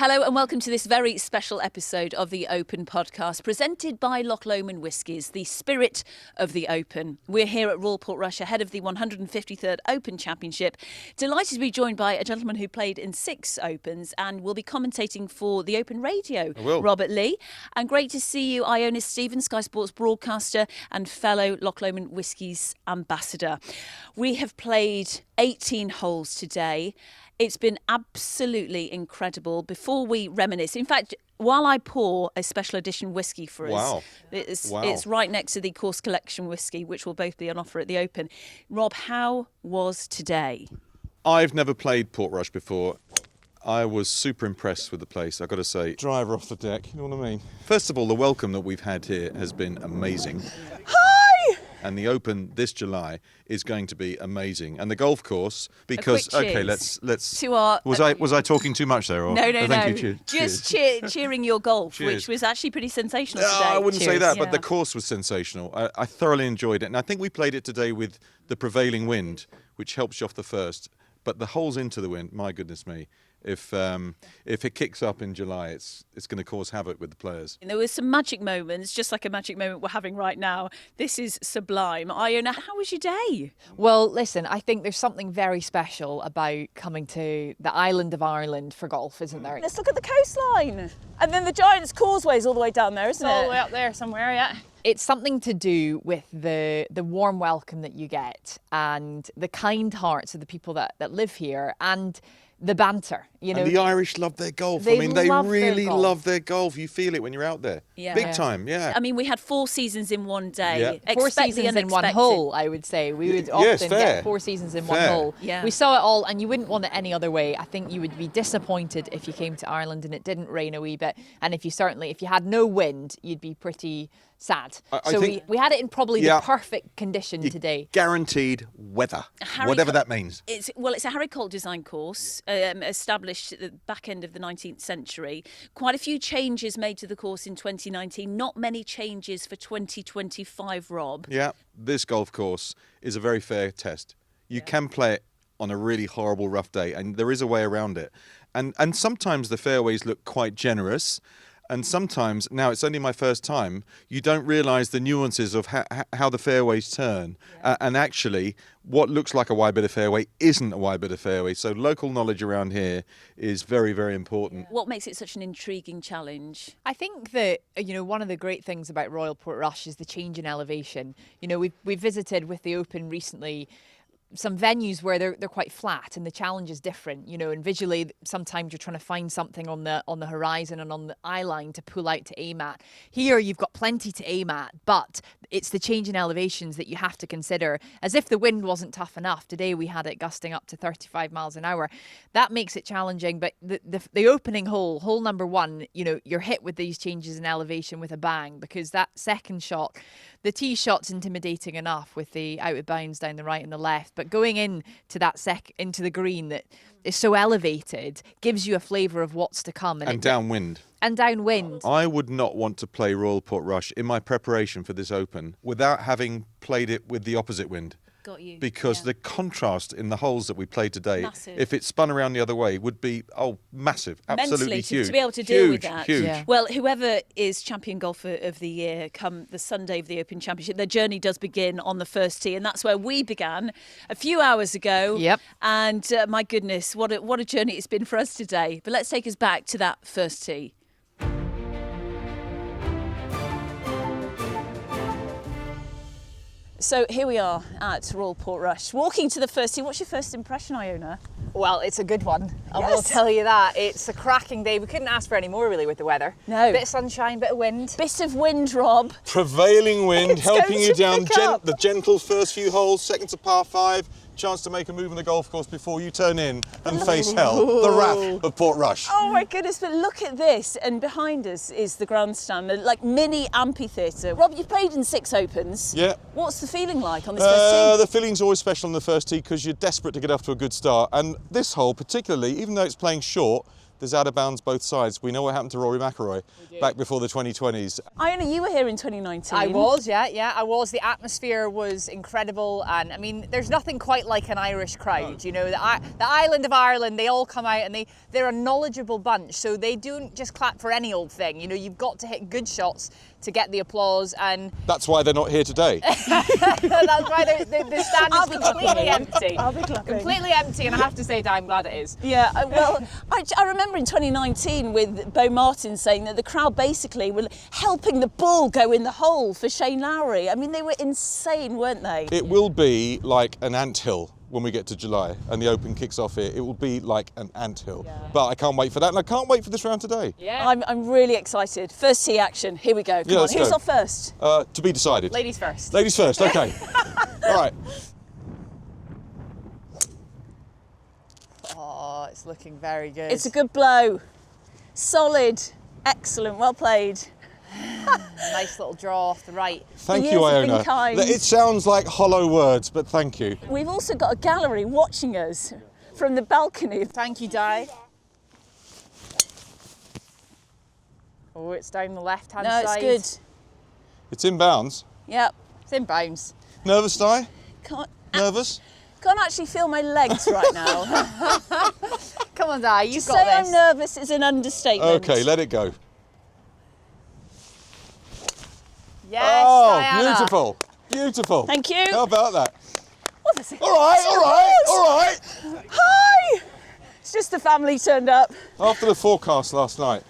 Hello and welcome to this very special episode of the Open podcast, presented by Lomond Whiskies, the spirit of the Open. We're here at Royal Portrush ahead of the 153rd Open Championship. Delighted to be joined by a gentleman who played in 6 Opens and will be commentating for the Open Radio, Robert Lee. And great to see you, Iona Stephen, Sky Sports broadcaster and fellow Lomond Whiskies ambassador. We have played 18 holes today. It's been absolutely incredible. Before we reminisce, in fact, while I pour a special edition whiskey for us, it's right next to the Course Collection whiskey, which will both be on offer at the Open. Rob, how was today? I've never played Portrush before. I was super impressed with the place, I've got to say. Driver off the deck, you know what I mean? First of all, the welcome that we've had here has been amazing. Hi! And the Open this July is going to be amazing. And the golf course, because okay, let's. To our, was I talking too much there? Or? No. Thank you. Just cheering your golf, which was actually pretty sensational today. I wouldn't say that, but the course was sensational. I thoroughly enjoyed it, and I think we played it today with the prevailing wind, which helps you off the first. But the holes into the wind, my goodness me. If it kicks up in July, it's going to cause havoc with the players. And there were some magic moments, just like a magic moment we're having right now. This is sublime. Iona, how was your day? Well, listen, I think there's something very special about coming to the island of Ireland for golf, isn't there? Let's look at the coastline. And then the Giant's Causeway's all the way down there, isn't it? All the way up there somewhere, yeah. It's something to do with the warm welcome that you get and the kind hearts of the people that live here and the banter, you know. And the Irish love their golf. They really love their golf. You feel it when you're out there. Yeah. Big time, yeah. I mean, we had 4 seasons in one day. Yeah. 4 seasons in one hole, I would say. We would often get 4 seasons in one hole. Yeah. We saw it all, and you wouldn't want it any other way. I think you would be disappointed if you came to Ireland and it didn't rain a wee bit. And if you had no wind, you'd be pretty sad. So we had it in probably the perfect condition today. Guaranteed weather, whatever that means. It's a Harry Colt design course, established at the back end of the 19th century. Quite a few changes made to the course in 2019. Not many changes for 2025, Rob. Yeah, this golf course is a very fair test. You can play it on a really horrible rough day, and there is a way around it. And sometimes the fairways look quite generous. And sometimes, now it's only my first time, you don't realise the nuances of how the fairways turn. Yeah. And actually, what looks like a wide bit of fairway isn't a wide bit of fairway. So local knowledge around here is very, very important. What makes it such an intriguing challenge? I think that, one of the great things about Royal Portrush is the change in elevation. We've visited with the Open recently some venues where they're quite flat and the challenge is different, and visually sometimes you're trying to find something on the horizon and on the eye line to pull out to aim at. Here you've got plenty to aim at, but it's the change in elevations that you have to consider. As if the wind wasn't tough enough, today we had it gusting up to 35 miles an hour. That makes it challenging, but the opening hole number 1, you're hit with these changes in elevation with a bang, because that second shot, the tee shot's intimidating enough with the out of bounds down the right and the left, but going into the green that is so elevated gives you a flavour of what's to come. And downwind. And downwind. I would not want to play Royal Portrush in my preparation for this Open without having played it with the opposite wind. Got you. Because the contrast in the holes that we played today, massive. If it spun around the other way, would be, massive. Absolutely mentally, huge. To be able to deal with that. Huge. Yeah. Well, whoever is champion golfer of the year come the Sunday of the Open Championship, their journey does begin on the first tee, and that's where we began a few hours ago. Yep. And my goodness, what a journey it's been for us today. But let's take us back to that first tee. So here we are at Royal Portrush, walking to the first tee. What's your first impression, Iona? Well, it's a good one. I will tell you that. It's a cracking day. We couldn't ask for any more, really, with the weather. No. Bit of sunshine, bit of wind. Bit of wind, Rob. Prevailing wind, helping you down the gentle first few holes, second to par 5. Chance to make a move on the golf course before you turn in and face hell, the wrath of Portrush. Oh my goodness, but look at this, and behind us is the grandstand, the mini amphitheatre. Rob, you've played in 6 Opens. Yeah. What's the feeling like on this first tee? The feeling's always special on the first tee because you're desperate to get off to a good start, and this hole particularly, even though it's playing short, There's out of bounds both sides. We know what happened to Rory McIlroy back before the 2020s. Iona, you were here in 2019. I was, yeah, I was. The atmosphere was incredible, and I mean, there's nothing quite like an Irish crowd. You know, the island of Ireland, they all come out and they're a knowledgeable bunch, so they don't just clap for any old thing. You know, you've got to hit good shots to get the applause, and that's why they're not here today. that's why the stand is completely empty. I'll be clapping. Completely empty, and I have to say, I'm glad it is. Yeah, well, I remember in 2019 with Bo Martin saying that the crowd basically were helping the ball go in the hole for Shane Lowry. I mean, they were insane, weren't they? It will be like an anthill when we get to July and the Open kicks off here. It will be like an anthill. Yeah. But I can't wait for that, and I can't wait for this round today. Yeah. I'm really excited. First tee action, here we go. Come on, who's off first? To be decided. Ladies first. Ladies first, okay. All right. Oh, it's looking very good. It's a good blow. Solid. Excellent. Well played. Nice little draw off the right. Thank you, Iona. Kind. It sounds like hollow words, but thank you. We've also got a gallery watching us from the balcony. Thank you, Di. Oh, it's down the left-hand side. No, it's good. It's in bounds. Yep. It's in bounds. Nervous, Di? Can't actually feel my legs right now. Come on, Di, you've got Say this. I'm nervous is an understatement. Okay, let it go. Yes, Oh, Diana. beautiful. Beautiful. Thank you. How about that? What is it? All right. Hi! It's just the family turned up. After the forecast last night,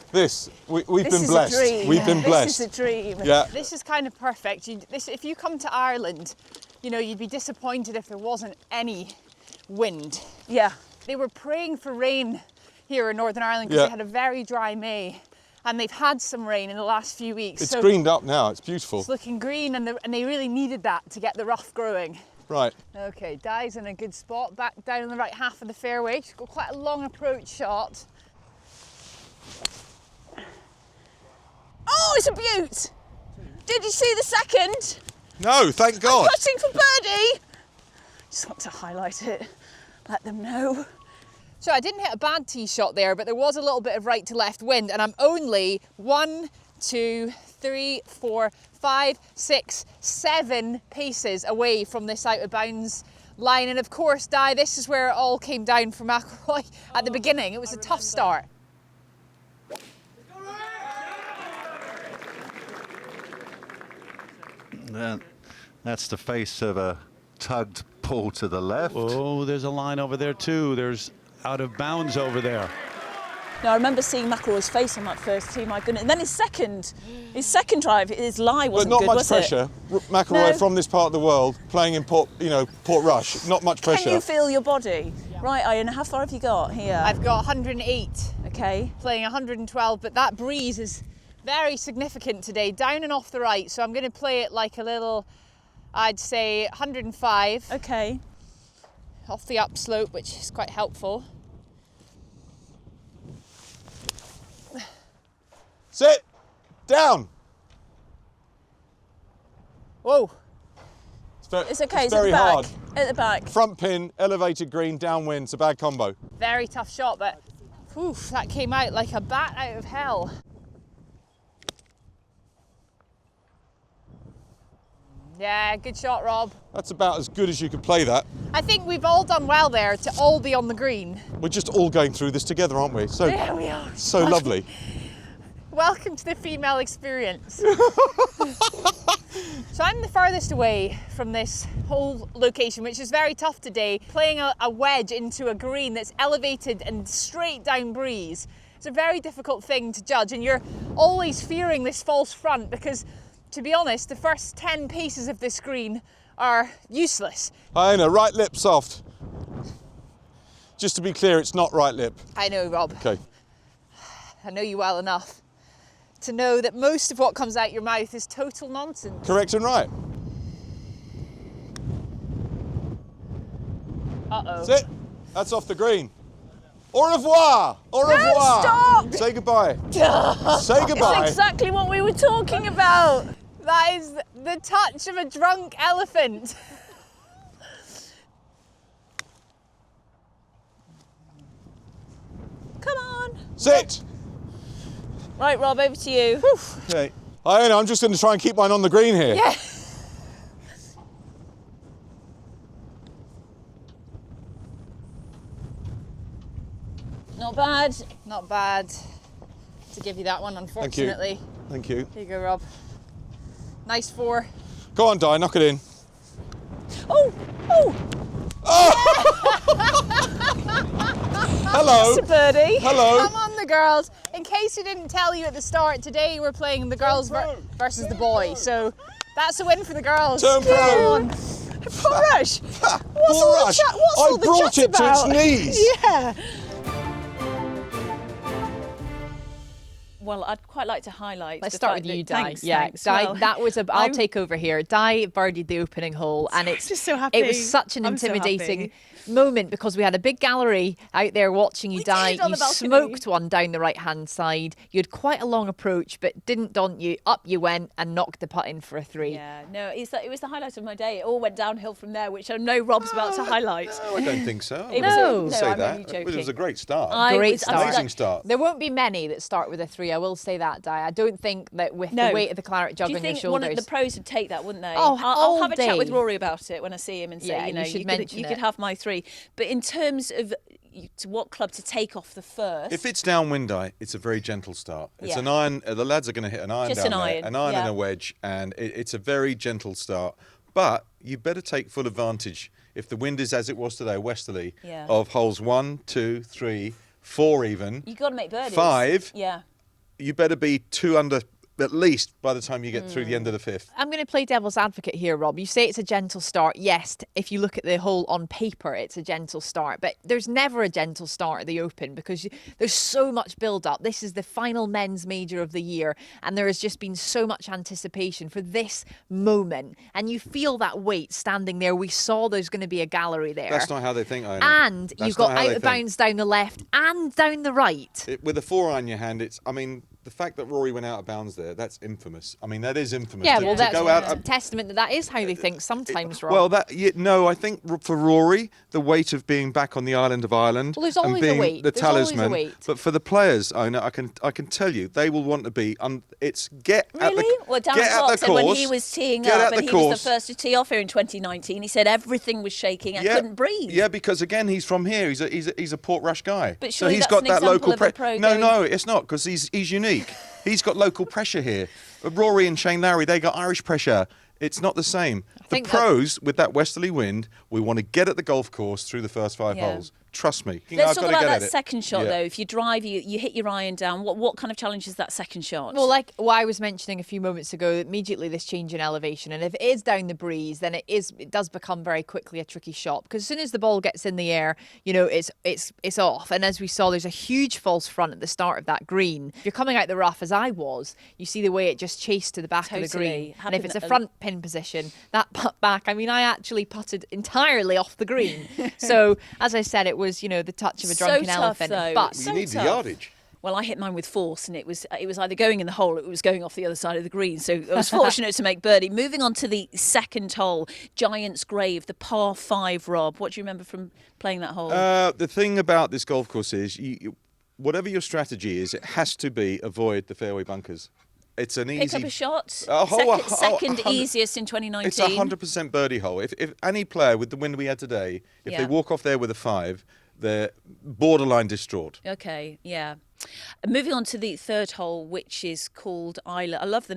we've been This is blessed. a dream. We've been blessed. This is a dream. Yeah. This is kind of perfect. If you come to Ireland, you know, you'd be disappointed if there wasn't any wind. Yeah. They were praying for rain here in Northern Ireland because they had a very dry May, and they've had some rain in the last few weeks. It's greened up now. It's beautiful. It's looking green, and they really needed that to get the rough growing. Right. Okay, Di's in a good spot, back down on the right half of the fairway. She's got quite a long approach shot. Oh, it's a beaut! Did you see the second? No, thank God. I'm putting for birdie! Just want to highlight it, let them know. So I didn't hit a bad tee shot there, but there was a little bit of right to left wind, and I'm only 1, 2, 3, 4, 5, 6, 7 paces away from this out of bounds line. And of course, Di, this is where it all came down for McIlroy at the beginning. It was a tough start. That's the face of a tugged pull to the left. Oh, there's a line over there too. There's out of bounds over there. Now, I remember seeing McIlroy's face on that first tee, my goodness. And then his second drive, his lie wasn't But not good, much was pressure. it? McIlroy No. from this part of the world, playing in Portrush. Not much pressure. Can you feel your body? Right, Iona, how far have you got here? I've got 108, Okay. playing 112, but that breeze is very significant today, down and off the right. So I'm going to play it like a little, I'd say 105. Okay. Off the upslope, which is quite helpful. Sit down. Whoa. It's okay, it's very at the back. hard. At the back. Front pin, elevated green, downwind. It's a bad combo. Very tough shot, but oof, that came out like a bat out of hell. Yeah, good shot, Rob. That's about as good as you could play that. I think we've all done well there to all be on the green. We're just all going through this together, aren't we? So, There we are. so lovely. Welcome to the female experience. So I'm the farthest away from this whole location, which is very tough today. Playing a wedge into a green that's elevated and straight down breeze. It's a very difficult thing to judge, and you're always fearing this false front because, to be honest, the first 10 paces of this green are useless. Iona, right lip soft. Just to be clear, it's not right lip. I know, Rob. Okay. I know you well enough to know that most of what comes out your mouth is total nonsense. Correct and right. Uh-oh. Sit. That's off the green. Au revoir. Au revoir. stop. Say goodbye. Say goodbye. It's exactly what we were talking about. That is the touch of a drunk elephant. Come on. Sit. Right, Rob, over to you. Okay. Iona, I'm just going to try and keep mine on the green here. Yeah. Not bad. Not bad to give you that one, unfortunately. Thank you. Here you go, Rob. Nice 4. Go on, Di, knock it in. Oh! Hello. It's a birdie. Hello. Come on, the girls. In case we didn't tell you at the start, today we're playing the girls versus the boys. So that's a win for the girls. Turn pro. Come on. Portrush. Portrush. I brought it to its knees. Yeah. Well, I'd quite like to highlight. Let's the start fact with you, that, Di. Thanks, Yeah, thanks. Di. Well, That was I'll take over here. Di birdied the opening hole, and it's just so happy. It was such an I'm so intimidating happy. moment because we had a big gallery out there watching you, We Di. did, on You the balcony. smoked one down the right-hand side. You had quite a long approach, but didn't daunt you. Up you went and knocked the putt in for a 3. Yeah, no, it was the highlight of my day. It all went downhill from there, which I know Rob's about to highlight. No, I don't think so. It was- I no, wouldn't say I'm that. only joking. It was a great start. Great was start. Amazing start. There won't be many that start with a 3. I will say that, Di. I don't think that with No. the weight of the claret jug Do you on your think one shoulders. of the pros would take that, wouldn't they? Oh, I'll all have a chat with day. Rory about it when I see him and say, Yeah, you know, you should mention you it. could have my 3. But in terms of to what club to take off the first, If it's downwind, Di, it's a very gentle start. It's Yeah. an iron. The lads are going to hit an iron Just down an there, iron, an iron yeah. and a wedge, and it's a very gentle start. But you better take full advantage if the wind is as it was today, westerly, Yeah. of holes 1, 2, 3, 4 even. you've got to make birdies. 5. Yeah. You better be 2 under at least by the time you get through the end of the 5th. I'm going to play devil's advocate here, Rob. You say it's a gentle start. Yes, if you look at the hole on paper, it's a gentle start. But there's never a gentle start at the Open because there's so much build-up. This is the final men's major of the year, and there has just been so much anticipation for this moment. And you feel that weight standing there. We saw there's going to be a gallery there. That's not how they think, Iona. And That's you've got not how out they of think. bounds down the left and down the right. With a 4 iron in your hand, the fact that Rory went out of bounds there, that's infamous. I mean, that is infamous. Yeah, to, well, to that's go out. a testament that is how they think sometimes, Rob. Well, no, I think for Rory, the weight of being back on the island of Ireland Well, there's and always a being weight. the There's always a talisman. weight. But for the players, I can tell you, they will want to be. It's get at Really? the Well, get Darren at Clark the said when course, he was teeing get up at and the he was course. the first to tee off here in 2019, he said everything was shaking. I couldn't breathe. Yeah, because again, he's from here. He's a Portrush guy. But so surely he's that's got an that example local of a pro No, going- no, it's not because he's unique. He's got local pressure here. Rory and Shane Lowry, they got Irish pressure. It's not the same. The think that- pros, with that westerly wind, we want to get at the golf course through the first 5 Yeah. holes. Trust me. Let's I've talk got to about get that at it. second shot, Yeah. though. If you drive, you hit your iron down. What kind of challenge is that second shot? Well, like what I was mentioning a few moments ago, immediately this change in elevation, and if it is down the breeze, then it does become very quickly a tricky shot because as soon as the ball gets in the air, you know it's off. And as we saw, there's a huge false front at the start of that green. If you're coming out the rough, as I was, you see the way it just chased to the back of the Totally. green. And if Happened it's a a- front pin position, that putt back. I mean, I actually putted entirely off the green. So as I said, it was the touch of a So drunken tough, elephant. though. But You So need the tough. yardage. Well, I hit mine with force, and it was either going in the hole or it was going off the other side of the green. So I was fortunate to make birdie. Moving on to the second hole, Giant's Grave, the par 5, Rob. What do you remember from playing that hole? The thing about this golf course is, whatever your strategy is, it has to be avoid the fairway bunkers. It's an Pick easy. up a shot. A hole- Second 100 easiest in 2019. It's 100% birdie hole. If any player with the wind we had today, if Yeah. they walk off there with a 5, they're borderline distraught. Okay, yeah. Moving on to the third hole, which is called Isla. I love the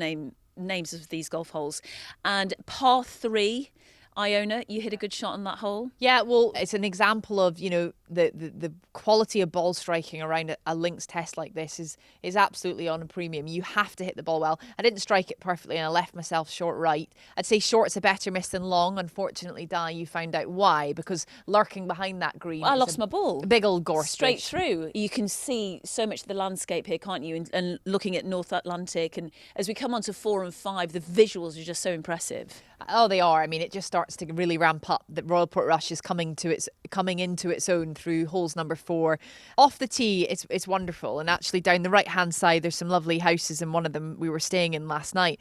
names of these golf holes. And par 3, Iona, you hit a good shot on that hole. yeah, well, it's an example of the quality of ball striking around a links test like this is absolutely on a premium. You have to hit the ball well. I didn't strike it perfectly and I left myself short right. I'd say short's a better miss than long. Unfortunately, Di, you found out why, because lurking behind that green, I is lost a my ball. big old gorse Straight bridge. through. You can see so much of the landscape here, can't you? And looking at North Atlantic. And as we come on to 4 and 5, the visuals are just so impressive. Oh, they are. I mean, it just starts to really ramp up. The Royal Portrush is coming into its own through holes number 4. Off the tee, it's wonderful. And actually down the right-hand side, there's some lovely houses, and one of them we were staying in last night.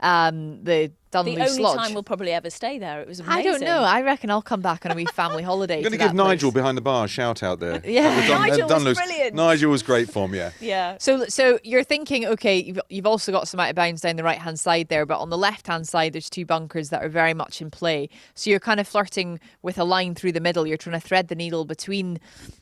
The Dunluce The only Lodge. time we'll probably ever stay there. It was amazing. I don't know. I reckon I'll come back on a wee family holiday. I'm going to to give that Nigel place. behind the bar a shout out there. Yeah. Nigel was Dunluce. brilliant. Nigel was great form, yeah. Yeah. So you're thinking, okay, you've also got some out of bounds down the right hand side there, but on the left hand side there's two bunkers that are very much in play. So you're kind of flirting with a line through the middle. You're trying to thread the needle between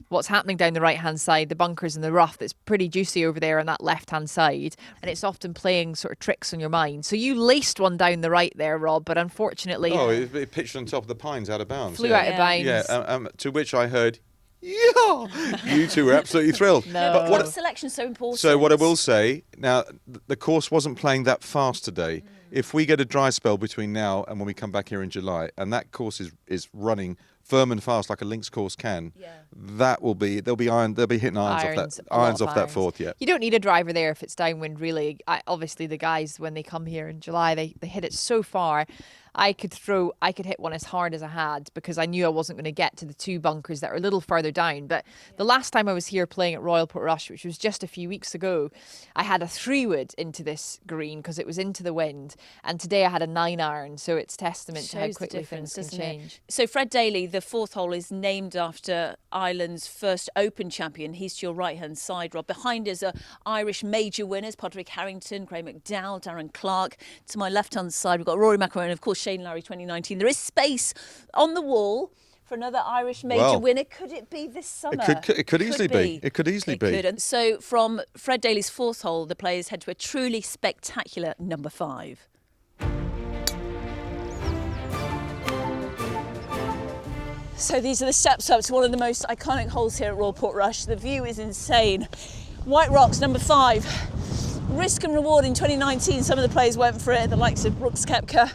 what's happening down the right hand side, the bunkers and the rough that's pretty juicy over there on that left hand side, and it's often playing sort of tricks on your mind. So you laced one down the right there, Rob, but unfortunately Oh, it pitched on top of the pines out of bounds. flew yeah. out of bounds. Yeah, to which I heard, yeah. You two were absolutely thrilled. No. But Club selection's so important. So what I will say, now, the course wasn't playing that fast today. If we get a dry spell between now and when we come back here in July, and that course is running firm and fast like a links course can, they'll be hitting irons off that fourth, yeah. You don't need a driver there if it's downwind, really. Obviously, the guys, when they come here in July, they hit it so far. I could hit one as hard as I had because I knew I wasn't going to get to the two bunkers that are a little further down. But the last time I was here playing at Royal Portrush, which was just a few weeks ago, I had a 3-wood into this green because it was into the wind. And today I had a 9-iron, so it's testament to how quickly things can change. So Fred Daly, the fourth hole, is named after Ireland's first Open champion. He's to your right-hand side, Rob. Behind us are Irish major winners, Padraig Harrington, Craig McDowell, Darren Clark. To my left-hand side, we've got Rory McIlroy and, of course, Shane Lowry 2019. There is space on the wall for another Irish major winner. Could it be this summer? It could easily be. It could easily be. And so from Fred Daly's fourth hole, the players head to a truly spectacular number 5. So these are the steps up to one of the most iconic holes here at Royal Portrush. The view is insane. White Rocks, number 5. Risk and reward in 2019. Some of the players went for it, the likes of Brooks Koepka.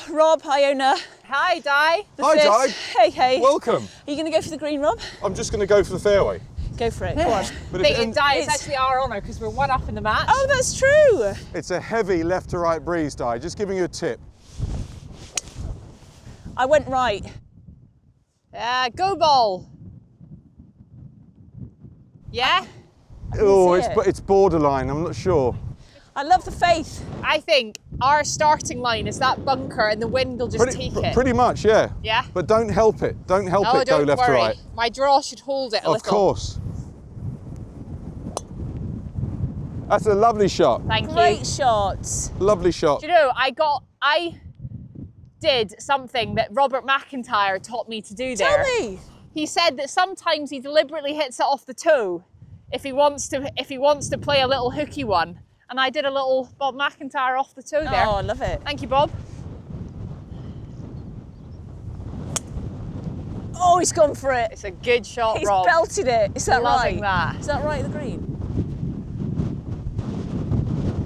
Rob, Iona. Hi, Di. Hi, Di. Hey. Welcome. Are you going to go for the green, Rob? I'm just going to go for the fairway. Go for it. Go on. But Di, it's actually our honour because we're one up in the match. Oh, that's true. it's a heavy left to right breeze, Di. Just giving you a tip. I went right. Go ball. Yeah? Oh, see it. it's borderline. I'm not sure. I love the faith. I think our starting line is that bunker and the wind will just take it. Pretty much, yeah. Yeah? But don't help it. Don't help Oh, it go don't left worry. to right. My draw should hold it a Of little. course. That's a lovely shot. Thank Great you. shots. Lovely shot. Do you know, I did something that Robert McIntyre taught me to do there. Tell me. He said that sometimes he deliberately hits it off the toe if he wants to play a little hooky one. And I did a little Bob McIntyre off the toe there. Oh, I love it. Thank you, Bob. Oh, he's gone for it. It's a good shot, He's Rob. belted it. Is that Loving right? that. Is that right, the green?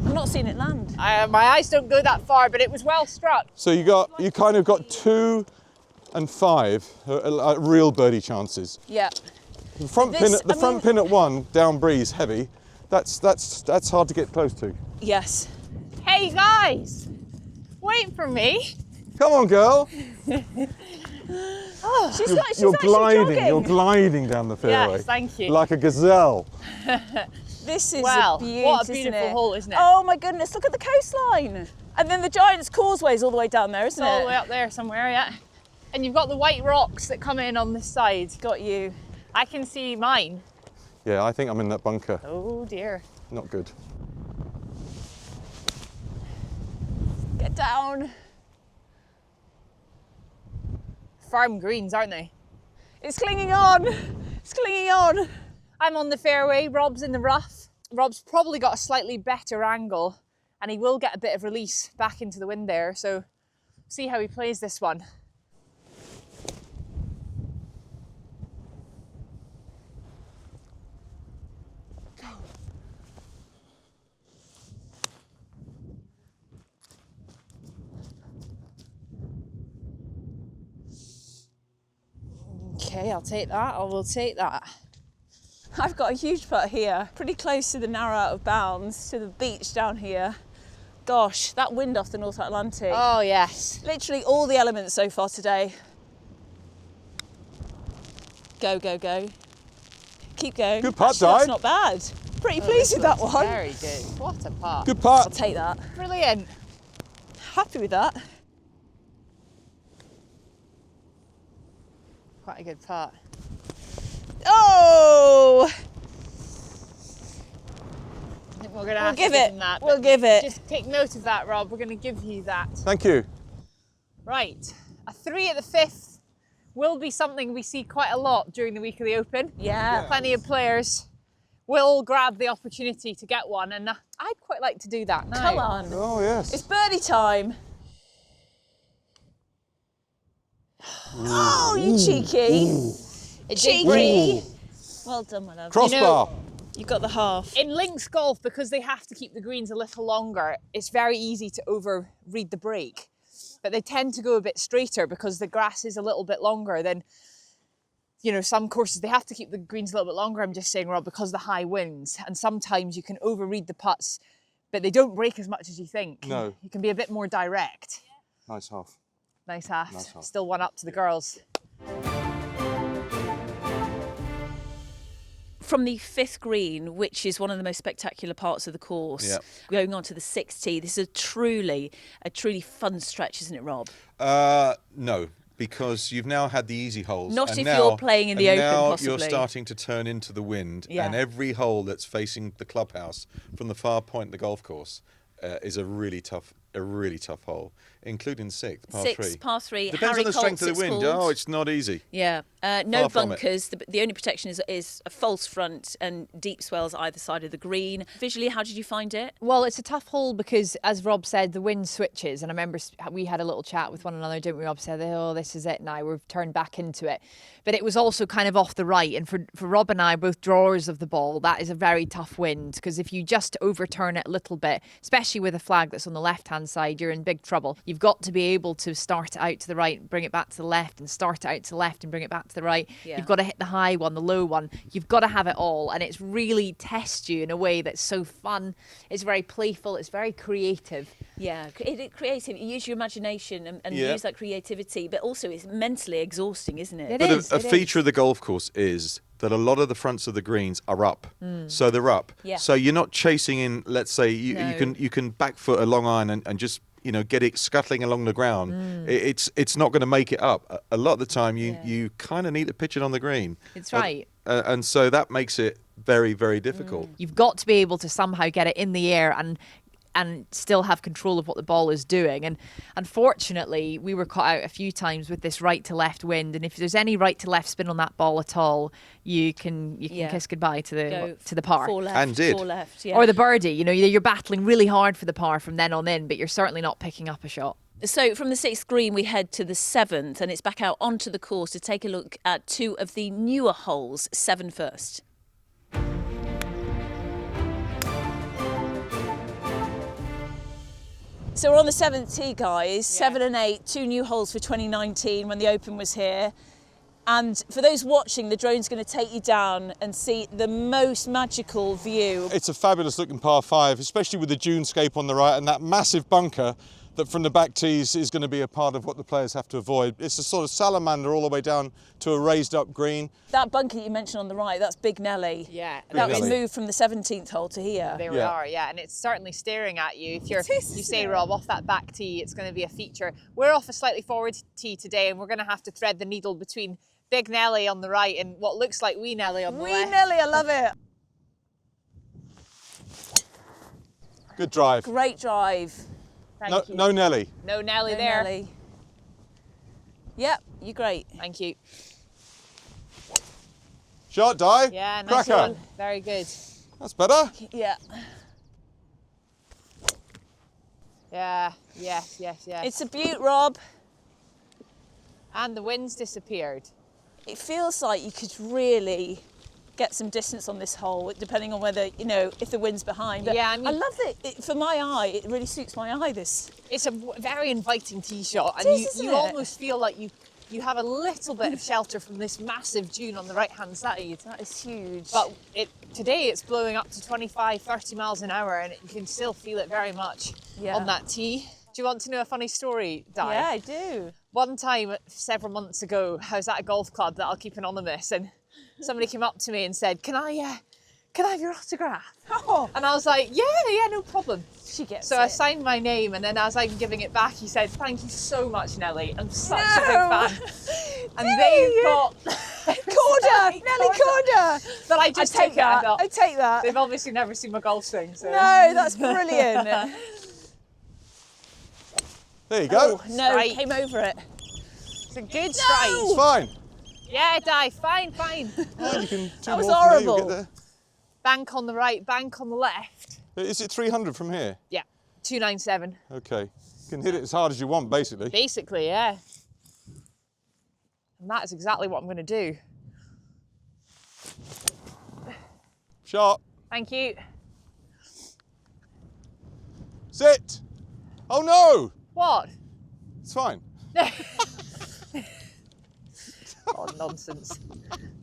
I'm not seeing it land. My eyes don't go that far, but it was well struck. So you kind of got 2 and 5 real birdie chances. Yeah. The front pin at 1 down breeze heavy. That's hard to get close to. Yes. Hey guys, wait for me. Come on, girl. She's You're actually gliding. jogging. You're gliding down the fairway. Yes, thank you. Like a gazelle. This is Wow, a beauty, what a beautiful hole, isn't it? Oh my goodness, look at the coastline. And then the Giant's Causeway's all the way down there, isn't It's all it? the way up there somewhere, yeah. And you've got the white rocks that come in on this side. Got you. I can see mine. Yeah, I think I'm in that bunker. Oh dear. Not good. Get down. Firm greens, aren't they? It's clinging on. It's clinging on. I'm on the fairway, Rob's in the rough. Rob's probably got a slightly better angle and he will get a bit of release back into the wind there, so see how he plays this one. Okay, I'll take that. I will take that. I've got a huge putt here, pretty close to the narrow out of bounds, to the beach down here. Gosh, that wind off the North Atlantic. Oh, yes. Literally all the elements so far today. Go, go, go. Keep going. Good putt, Actually, that's Di. not bad. Pretty pleased with that one. Very good. What a putt. Good I'll putt. take that. Brilliant. happy with that. Quite a good putt. Oh! I think we're going to have to give him that. We'll give it. Just take note of that, Rob. We're going to give you that. Thank you. Right. A 3 at the 5th will be something we see quite a lot during the week of the Open. Yeah. Plenty of players will grab the opportunity to get one, and I'd quite like to do that now. Come on. Oh, yes. It's birdie time. Oh, you cheeky. Cheeky. Well done, my love. Crossbar. You got the half. In links golf, because they have to keep the greens a little longer, it's very easy to overread the break. But they tend to go a bit straighter because the grass is a little bit longer than, some courses, they have to keep the greens a little bit longer, I'm just saying, Rob, because of the high winds. And sometimes you can overread the putts, but they don't break as much as you think. No. You can be a bit more direct. Nice half. Nice half. Nice half. Still one up to the girls. From the 5th green, which is one of the most spectacular parts of the course, going on to the 6th tee, this is a truly fun stretch, isn't it, Rob? No, because you've now had the easy holes. Not and if now, you're playing in the and Open, now possibly. you're starting to turn into the wind, Yeah. and every hole that's facing the clubhouse from the far point of the golf course is a really tough hole, including 6th, par 3. 6, par 3. Depends Harry on the strength Colts, of the wind. it's called. Oh, it's not easy. Yeah, no Far from it. bunkers. The only protection is a false front and deep swells either side of the green. Visually, how did you find it? Well, it's a tough hole because, as Rob said, the wind switches. And I remember we had a little chat with one another, didn't we? Rob said, oh, this is it now. We've turned back into it. But it was also kind of off the right. And for Rob and I, both drawers of the ball, that is a very tough wind. Because if you just overturn it a little bit, especially with a flag that's on the left-hand side, you're in big trouble. You've got to be able to start it out to the right, bring it back to the left, and start it out to the left and bring it back to the right. Yeah. You've got to hit the high one, the low one. You've got to have it all. And it's really tests you in a way that's so fun. It's very playful. It's very creative. Yeah, creative. You use your imagination and Yeah. use that creativity, but also it's mentally exhausting, isn't it? It But is, a it feature of the golf course is that a lot of the fronts of the greens are up, so they're up. Yeah. So you're not chasing in. Let's say you can back foot a long iron and just get it scuttling along the ground. It's not going to make it up. A lot of the time you kind of need to pitch it on the green. It's right. And so that makes it very, very difficult. You've got to be able to somehow get it in the air and still have control of what the ball is doing. And unfortunately, we were caught out a few times with this right to left wind. And if there's any right to left spin on that ball at all, you can kiss goodbye to the par. 4 left, And did. 4 left, yeah. Or the birdie. You're battling really hard for the par from then on in, but you're certainly not picking up a shot. So from the 6th green, we head to the 7th, and it's back out onto the course to take a look at 2 of the newer holes, 7 first. So we're on the 7th tee, guys. 7 and 8, 2 new holes for 2019 when the Open was here. And for those watching, the drone's going to take you down and see the most magical view. It's a fabulous looking par 5, especially with the dunescape on the right and that massive bunker that from the back tees is going to be a part of what the players have to avoid. It's a sort of salamander all the way down to a raised up green. That bunker you mentioned on the right, that's Big Nelly. Yeah. That was Nelly. moved from the 17th hole to here. There we Yeah. are, yeah, and it's certainly staring at you. If you isn't say, it? Rob, off that back tee, it's going to be a feature. We're off a slightly forward tee today, and we're going to have to thread the needle between Big Nelly on the right and what looks like Wee Nelly on the Wee left. Nelly, I love it. Good drive. Great drive. Thank you. No Nelly. No Nelly No there. Nelly. Yep, you're great. Thank you. Shot, die. Yeah, nice Cracker. one. Very good. That's better. Yeah. Yeah, yes. It's a beaut, Rob. And the wind's disappeared. It feels like you could really get some distance on this hole, depending on whether, if the wind's behind. But Yeah, I mean- I love it. For my eye, it really suits my eye, this. It's a very inviting tee shot, It and is, isn't you it? almost feel like you have a little bit of shelter from this massive dune on the right-hand side. That is huge. But today it's blowing up to 25, 30 miles an hour, and you can still feel it very much Yeah. on that tee. Do you want to know a funny story, Di? yeah, I do. One time, several months ago, I was at a golf club that I'll keep anonymous, and somebody came up to me and said, can I can I have your autograph? And I was like, yeah, no problem. She gets So it. I signed my name, and then as I'm giving it back, he said, thank you so much, Nelly. I'm such a big fan. And they thought... Corder! Nelly Corder! But I just took it. I take that. They've obviously never seen my golf swing, so... No, that's brilliant. There you go. Oh, no, Strike. came over it. It's a good strike. It's fine. Yeah, Di, fine. Well, you can That was more from here, you'll horrible. get there. Bank on the right, bank on the left. Is it 300 from here? Yeah, 297. Okay. You can hit it as hard as you want, basically. Basically, yeah. And that is exactly what I'm going to do. Shot. Thank you. Sit. Oh no! What? It's fine. Oh, nonsense.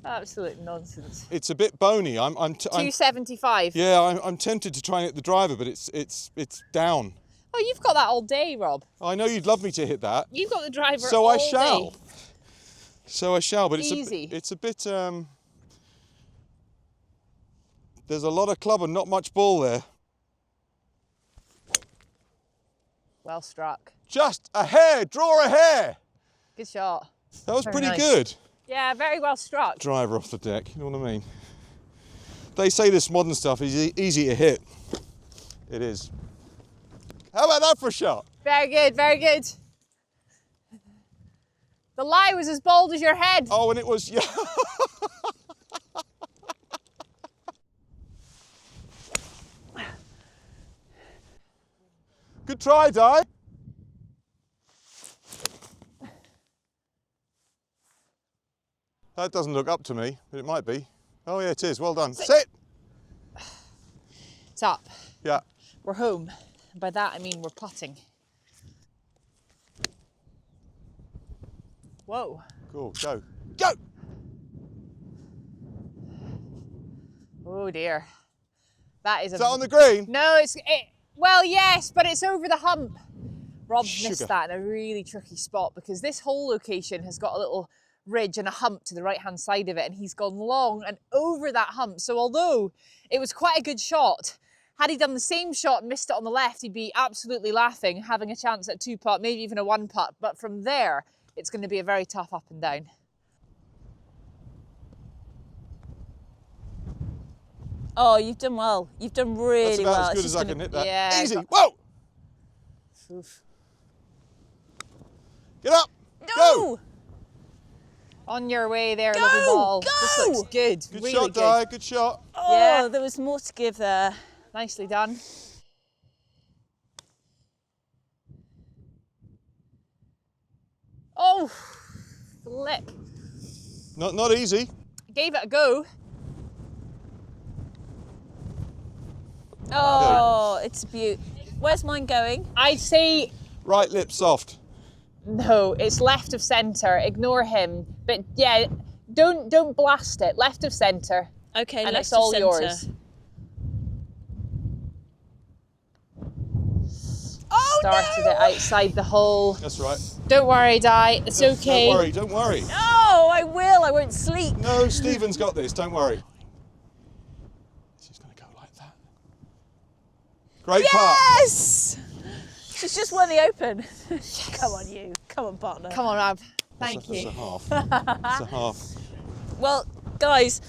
Absolute nonsense. It's a bit bony. I'm 275. yeah, I'm tempted to try and hit the driver, but it's down. Oh, you've got that all day, Rob. I know you'd love me to hit that. You've got the driver So all I shall. day. So I shall, but Easy. it's a bit there's a lot of club and not much ball there. Well struck. Just a hair, draw a hair. Good shot. That was Very pretty nice. good. Yeah, very well struck. Driver off the deck, you know what I mean? They say this modern stuff is easy to hit. It is. How about that for a shot? Very good, very good. The lie was as bold as your head. Oh, and it was, yeah. Good try, Di. That doesn't look up to me, but it might be. Oh yeah, it is. Well done. Sit. It's up. Yeah. We're home. And by that I mean we're putting. Whoa. Cool. Go. Go. Oh dear. That is Is that on the green? No, well, yes, but it's over the hump. Rob's Sugar. missed that in a really tricky spot because this whole location has got a little ridge and a hump to the right-hand side of it, and he's gone long and over that hump. So although it was quite a good shot, had he done the same shot and missed it on the left, he'd be absolutely laughing, having a chance at 2-putt, maybe even a 1-putt. But from there, it's going to be a very tough up and down. Oh, you've done well. You've done really That's about well. as It's good as just I gonna- can hit that. Yeah, Easy. got- Whoa. Oof. Get up. Go. No! On your way there, Go, lovely ball. go! This looks good. Good really shot, good. Di. Good shot. Oh, Yeah. there was more to give there. Nicely done. Oh, flip. Not easy. Gave it a go. Oh, it's a beaut. Where's mine going? I'd say Right lip soft. no, it's left of centre. Ignore him. But yeah, don't blast it. Left of centre. Okay, And left it's all of yours. centre. Oh, Started no! it outside the hole. That's right. Don't worry, Di. It's okay. Don't worry. Don't worry. Oh, I will. I won't sleep. No, Stephen's got this. Don't worry. She's going to go like that. Great putt. Yes! She's just won the Open. Come on, you. Come on, partner. Come on, Rob. Thank That's you. a half. That's a half. Well, guys,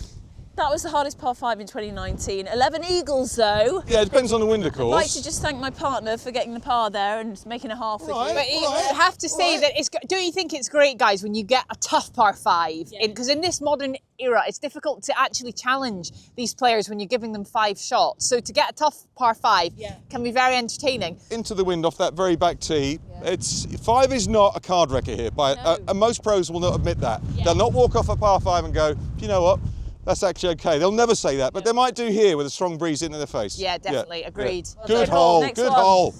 that was the hardest par 5 in 2019. 11 eagles, though. Yeah, it depends on the wind, of I'd like course. to just thank my partner for getting the par there and making a half with Right. you. But you Right. have to say that it's. Don't you think it's great, guys, when you get a tough par 5? Because in this modern era, it's difficult to actually challenge these players when you're giving them 5 shots. So to get a tough par 5 can be very entertaining. Into the wind off that very back tee. It's 5 is not a card wrecker here. And most pros will not admit that. They'll not walk off a par 5 and go, you know what? That's actually okay. They'll never say that, but they might do here with a strong breeze into their face. Yeah, definitely. Agreed. Yeah. Good done. hole. Next Good one. hole.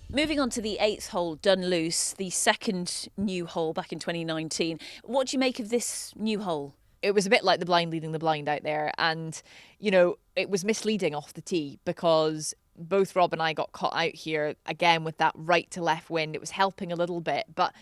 Moving on to the 8th hole, Dunluce, the second new hole back in 2019. What do you make of this new hole? It was a bit like the blind leading the blind out there. And, you know, it was misleading off the tee because both Rob and I got caught out here again with that right to left wind. It was helping a little bit, but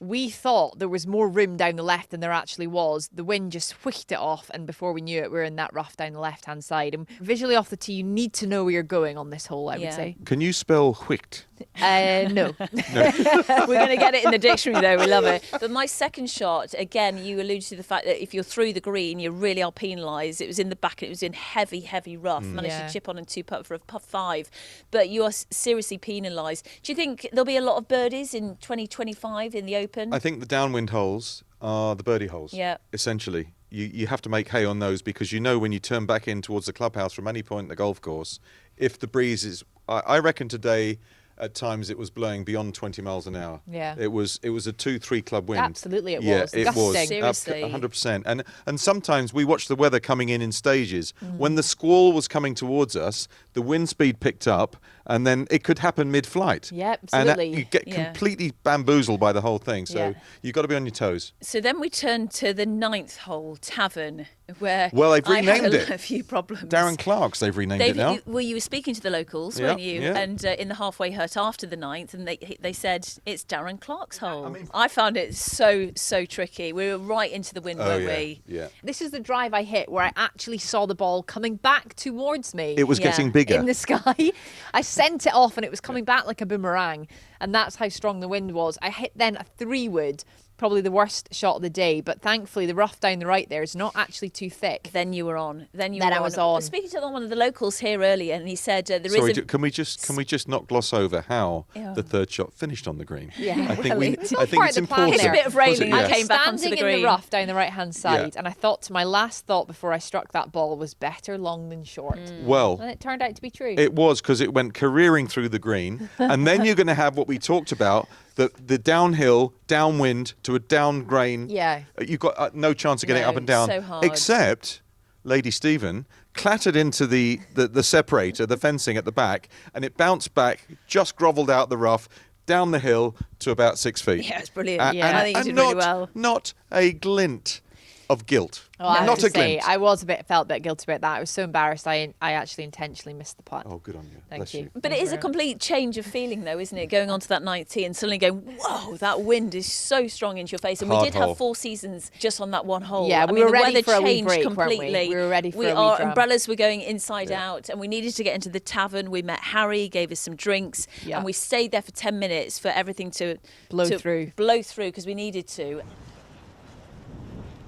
we thought there was more room down the left than there actually was. The wind just whisked it off, and before we knew it, we were in that rough down the left-hand side. And visually off the tee, you need to know where you're going on this hole, I would say. Can you spell whicked? No. We're going to get it in the dictionary, though. We love it. But my second shot, again, you alluded to the fact that if you're through the green, you really are penalised. It was in the back and it was in heavy, heavy rough. Managed to chip on and 2-putt for a putt 5. But you are seriously penalised. Do you think there'll be a lot of birdies in 2025 in the Open? I think the downwind holes are the birdie holes. Yeah. Essentially. You have to make hay on those because when you turn back in towards the clubhouse from any point in the golf course, if the breeze is... I reckon today... At times it was blowing beyond 20 miles an hour. Yeah. It was a 2-3 club wind. Absolutely it yeah, was. It Gusting. was. Seriously. 100%. And sometimes we watch the weather coming in stages. When the squall was coming towards us, the wind speed picked up and then it could happen mid-flight. Yeah, absolutely. And you get completely bamboozled by the whole thing. So Yeah. you've got to be on your toes. So then we turn to the 9th hole, Tavern, where Well, they've I renamed had it. a few problems. Darren Clark's, they've renamed it now. Well, you were speaking to the locals, Yeah, weren't you? yeah. And in the halfway hut after the 9th, and they said it's Darren Clark's hole. I found it so tricky. We were right into the wind, weren't we? Yeah. This is the drive I hit where I actually saw the ball coming back towards me. It was getting bigger. In the sky. I sent it off and it was coming back like a boomerang. And that's how strong the wind was. I hit then a 3-wood, probably the worst shot of the day. But thankfully, the rough down the right there is not actually too thick. Then you were on. Then I was on. Speaking to one of the locals here earlier, and he said Sorry, can we just not gloss over how the third shot finished on the green? Yeah. I think Well, it's all I think part it's of the plan important. Hit a bit of railing. Was it? I came back onto Standing the green. in the rough down the right-hand side, Yeah. and I thought my last thought before I struck that ball was better long than short. Well, And it turned out to be true. it was because it went careering through the green, and then you're going to have what we talked about, the downhill, downwind to a down grain. Yeah. You've got no chance of getting No, up and down. so hard. Except Lady Stephen clattered into the separator, the fencing at the back, and it bounced back, just grovelled out the rough, down the hill to about 6 feet. Yeah, it's brilliant. Yeah. I think you did not, really well. Not a glint of guilt. Well, I have not to a glint. say, I felt a bit guilty about that. I was so embarrassed. I actually intentionally missed the putt. Oh, good on you. Thank Bless you. But it is a complete change of feeling, though, isn't it? Going on to that 9th tee and suddenly going, whoa, that wind is so strong into your face. And we Hard did hole. have 4 seasons just on that one hole. Yeah, I we mean, were the ready weather for a wee changed break, weren't we? completely. We were ready for a wee Our dram. umbrellas were going inside out, and we needed to get into the tavern. We met Harry, gave us some drinks, Yeah. and we stayed there for 10 minutes for everything to Blow through because we needed to.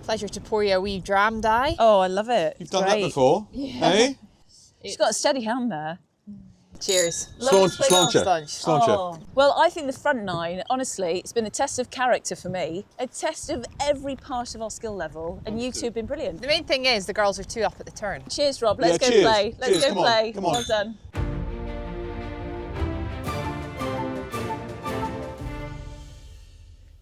Pleasure to pour you a wee dram, Di. Oh, I love it. You've done that before, eh? She's got a steady hand there. Cheers. Slauncher. Well, I think the front 9, honestly, it's been a test of character for me, a test of every part of our skill level, and you two have been brilliant. The main thing is the girls are 2 up at the turn. Cheers, Rob. Let's go cheers. play. Let's Cheers. go Come on. play. Come on. Well done.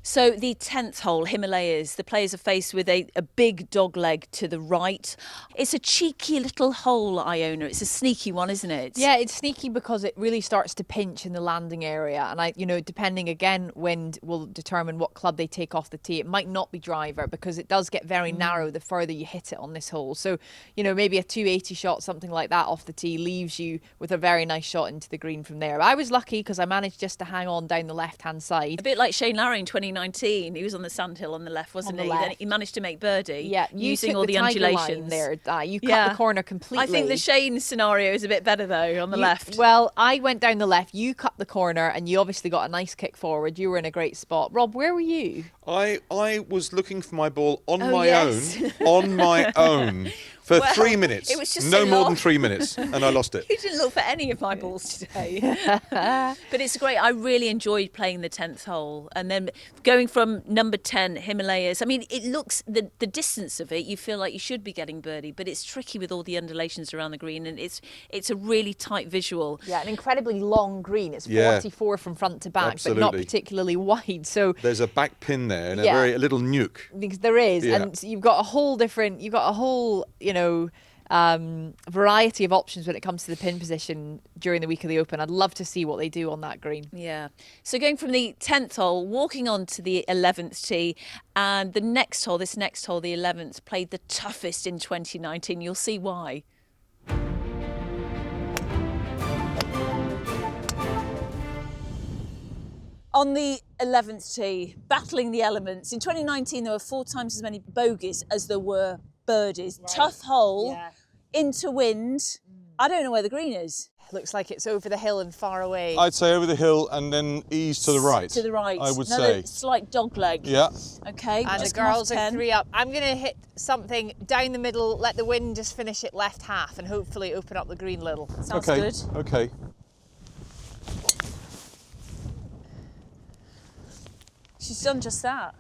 So the 10th hole, Himalayas, the players are faced with a big dog leg to the right. It's a cheeky little hole, Iona. It's a sneaky one, isn't it? Yeah, it's sneaky because it really starts to pinch in the landing area. And depending again, wind will determine what club they take off the tee. It might not be driver because it does get very narrow the further you hit it on this hole. So, maybe a 280 shot, something like that off the tee leaves you with a very nice shot into the green from there. But I was lucky because I managed just to hang on down the left-hand side. A bit like Shane Larry in 2019. He was on the sandhill on the left, wasn't On the he? left. Then he managed to make birdie. Yeah, you using took all the tiger line undulations there. You cut the corner completely. I think the Shane scenario is a bit better though on the left. Well, I went down the left. You cut the corner, and you obviously got a nice kick forward. You were in a great spot. Rob, where were you? I was looking for my ball on my yes. own, for Well, 3 minutes. it was just no so more long. than 3 minutes, and I lost it. You didn't look for any of my balls today. But it's great. I really enjoyed playing the 10th hole. And then going from number 10, Himalayas. I mean, it looks, the distance of it, you feel like you should be getting birdie, but it's tricky with all the undulations around the green. And it's a really tight visual. Yeah, an incredibly long green. It's Yeah. 44 from front to back, Absolutely. but not particularly wide. So There's a back pin there and Yeah. a little nuke. because there is, Yeah. and you've got a whole variety of options when it comes to the pin position during the week of the Open. I'd love to see what they do on that green. Yeah. So going from the 10th hole, walking on to the 11th tee, and this next hole, the 11th, played the toughest in 2019. You'll see why. On the 11th tee, battling the elements. In 2019, there were 4 times as many bogeys as there were birdies. Right. Tough hole, into wind. I don't know where the green is. Looks like it's over the hill and far away. I'd say over the hill and then ease to the right. To the right. I would Another say. slight dog leg. Yeah. Okay. And the girls are 3 up. I'm going to hit something down the middle, let the wind just finish it left half and hopefully open up the green little. Sounds good. Okay. She's done just that.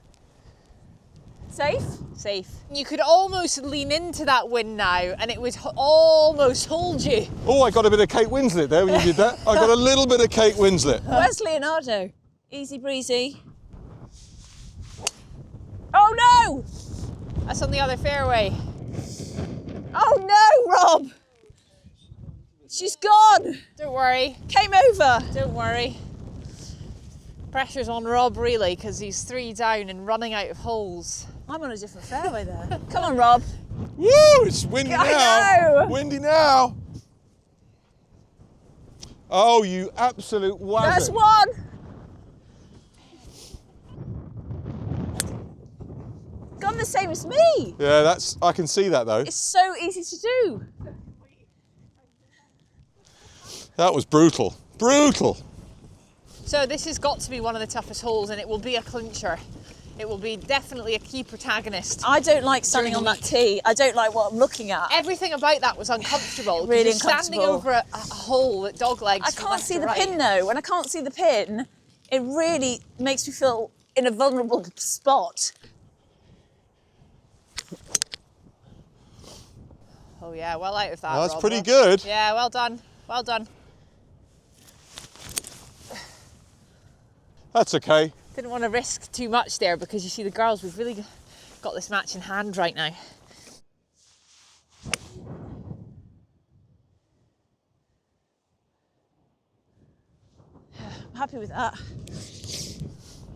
Safe? Safe. You could almost lean into that wind now and it would almost hold you. Oh, I got a bit of Kate Winslet there when you did that. I got a little bit of Kate Winslet. Where's Leonardo? Easy breezy. Oh no! That's on the other fairway. Oh no, Rob! She's gone! Don't worry. Came over! Don't worry. Pressure's on Rob really because he's 3 down and running out of holes. I'm on a different fairway there. Come on, Rob. Woo! It's windy I now. know. Windy now. Oh, you absolute wazzer. That's one! Gone the same as me! Yeah, I can see that though. It's so easy to do. That was brutal. Brutal. So this has got to be one of the toughest holes and it will be a clincher. It will be definitely a key protagonist. I don't like standing on that tee. I don't like what I'm looking at. Everything about that was uncomfortable. Really you're uncomfortable. Standing over a hole that dog legs. I from can't left see to the right. pin though. When I can't see the pin, it really makes me feel in a vulnerable spot. Oh yeah, well out of that. That's Rob. pretty good. Yeah, well done. Well done. That's okay. Didn't want to risk too much there because you see the girls, we've really got this match in hand right now. I'm happy with that.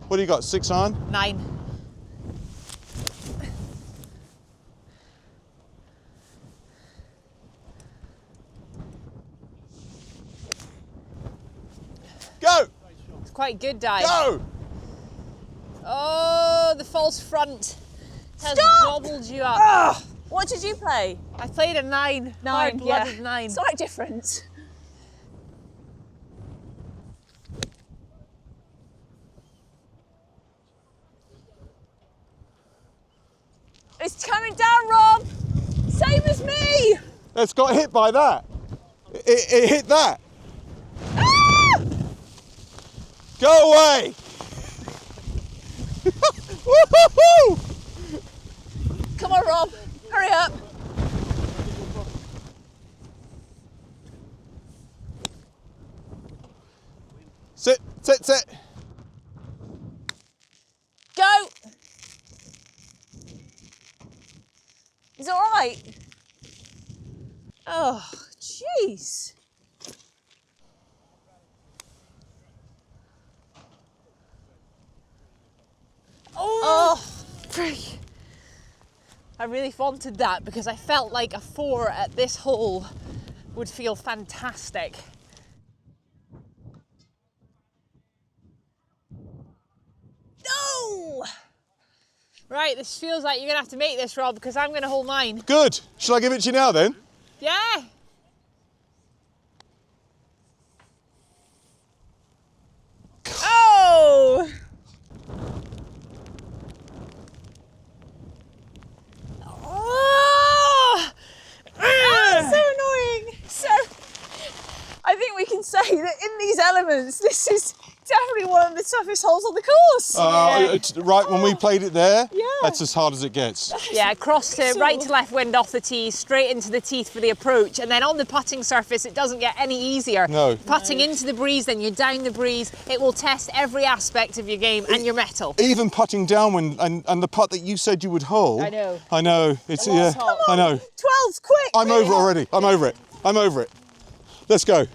What do you got? 6 on? 9. Go! It's quite good dive. Go! Oh, the false front has Stop! gobbled you up. Ah! What did you play? I played a 9. 9, Hard-blooded yeah. 9. It's quite different. It's coming down, Rob. Same as me. It's got hit by that. It hit that. Ah! Go away! Woo-hoo-hoo! Come on, Rob. Hurry up. Sit, sit, sit. Go. Is it all right? Oh, jeez. Oh, freak. I really wanted that because I felt like a 4 at this hole would feel fantastic. No. Right, this feels like you're going to have to make this, Rob, because I'm going to hold mine. Good. Shall I give it to you now then? Yeah. Oh. Oh! Ah, so annoying. So, I think we can say that in these elements, this is definitely one of the toughest holes on the course. It's right when we played it there, Yeah. that's as hard as it gets. Yeah, cross to right to left wind off the tee, straight into the teeth for the approach, and then on the putting surface it doesn't get any easier. No. Putting into the breeze, then you're down the breeze, it will test every aspect of your game and your mettle. Even putting downwind and the putt that you said you would hold. I know. I know. It's yeah. hole. I know. 12's quick. I'm over it already. I'm over it. I'm over it. Let's go.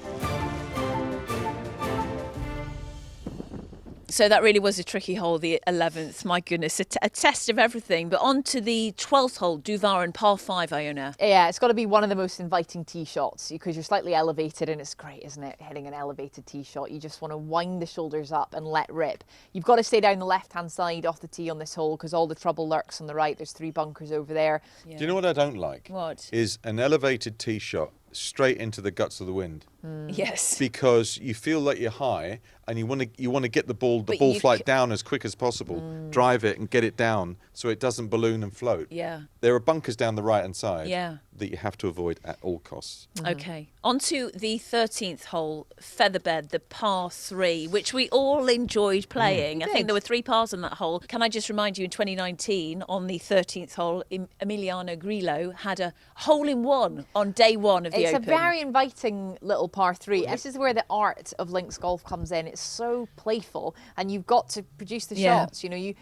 So that really was a tricky hole, the 11th. My goodness, a test of everything. But on to the 12th hole, Duvar and par 5, Iona. Yeah, it's got to be one of the most inviting tee shots because you're slightly elevated and it's great, isn't it? Hitting an elevated tee shot. You just want to wind the shoulders up and let rip. You've got to stay down the left-hand side off the tee on this hole because all the trouble lurks on the right. There's 3 bunkers over there. Yeah. Do you know what I don't like? What? Is an elevated tee shot straight into the guts of the wind. Yes. Because you feel like you're high and you want to get the ball But flight down as quick as possible, drive it and get it down so it doesn't balloon and float. Yeah. There are bunkers down the right hand side Yeah. that you have to avoid at all costs. Okay. On to the 13th hole, Featherbed, the par 3, which we all enjoyed playing. I think there were 3 pars on that hole. Can I just remind you, in 2019, on the 13th hole, Emiliano Grillo had a hole-in-one on day 1 of the It's Open. a very inviting little par 3. This is where the art of links golf comes in. It's so playful and you've got to produce the shots. You know, you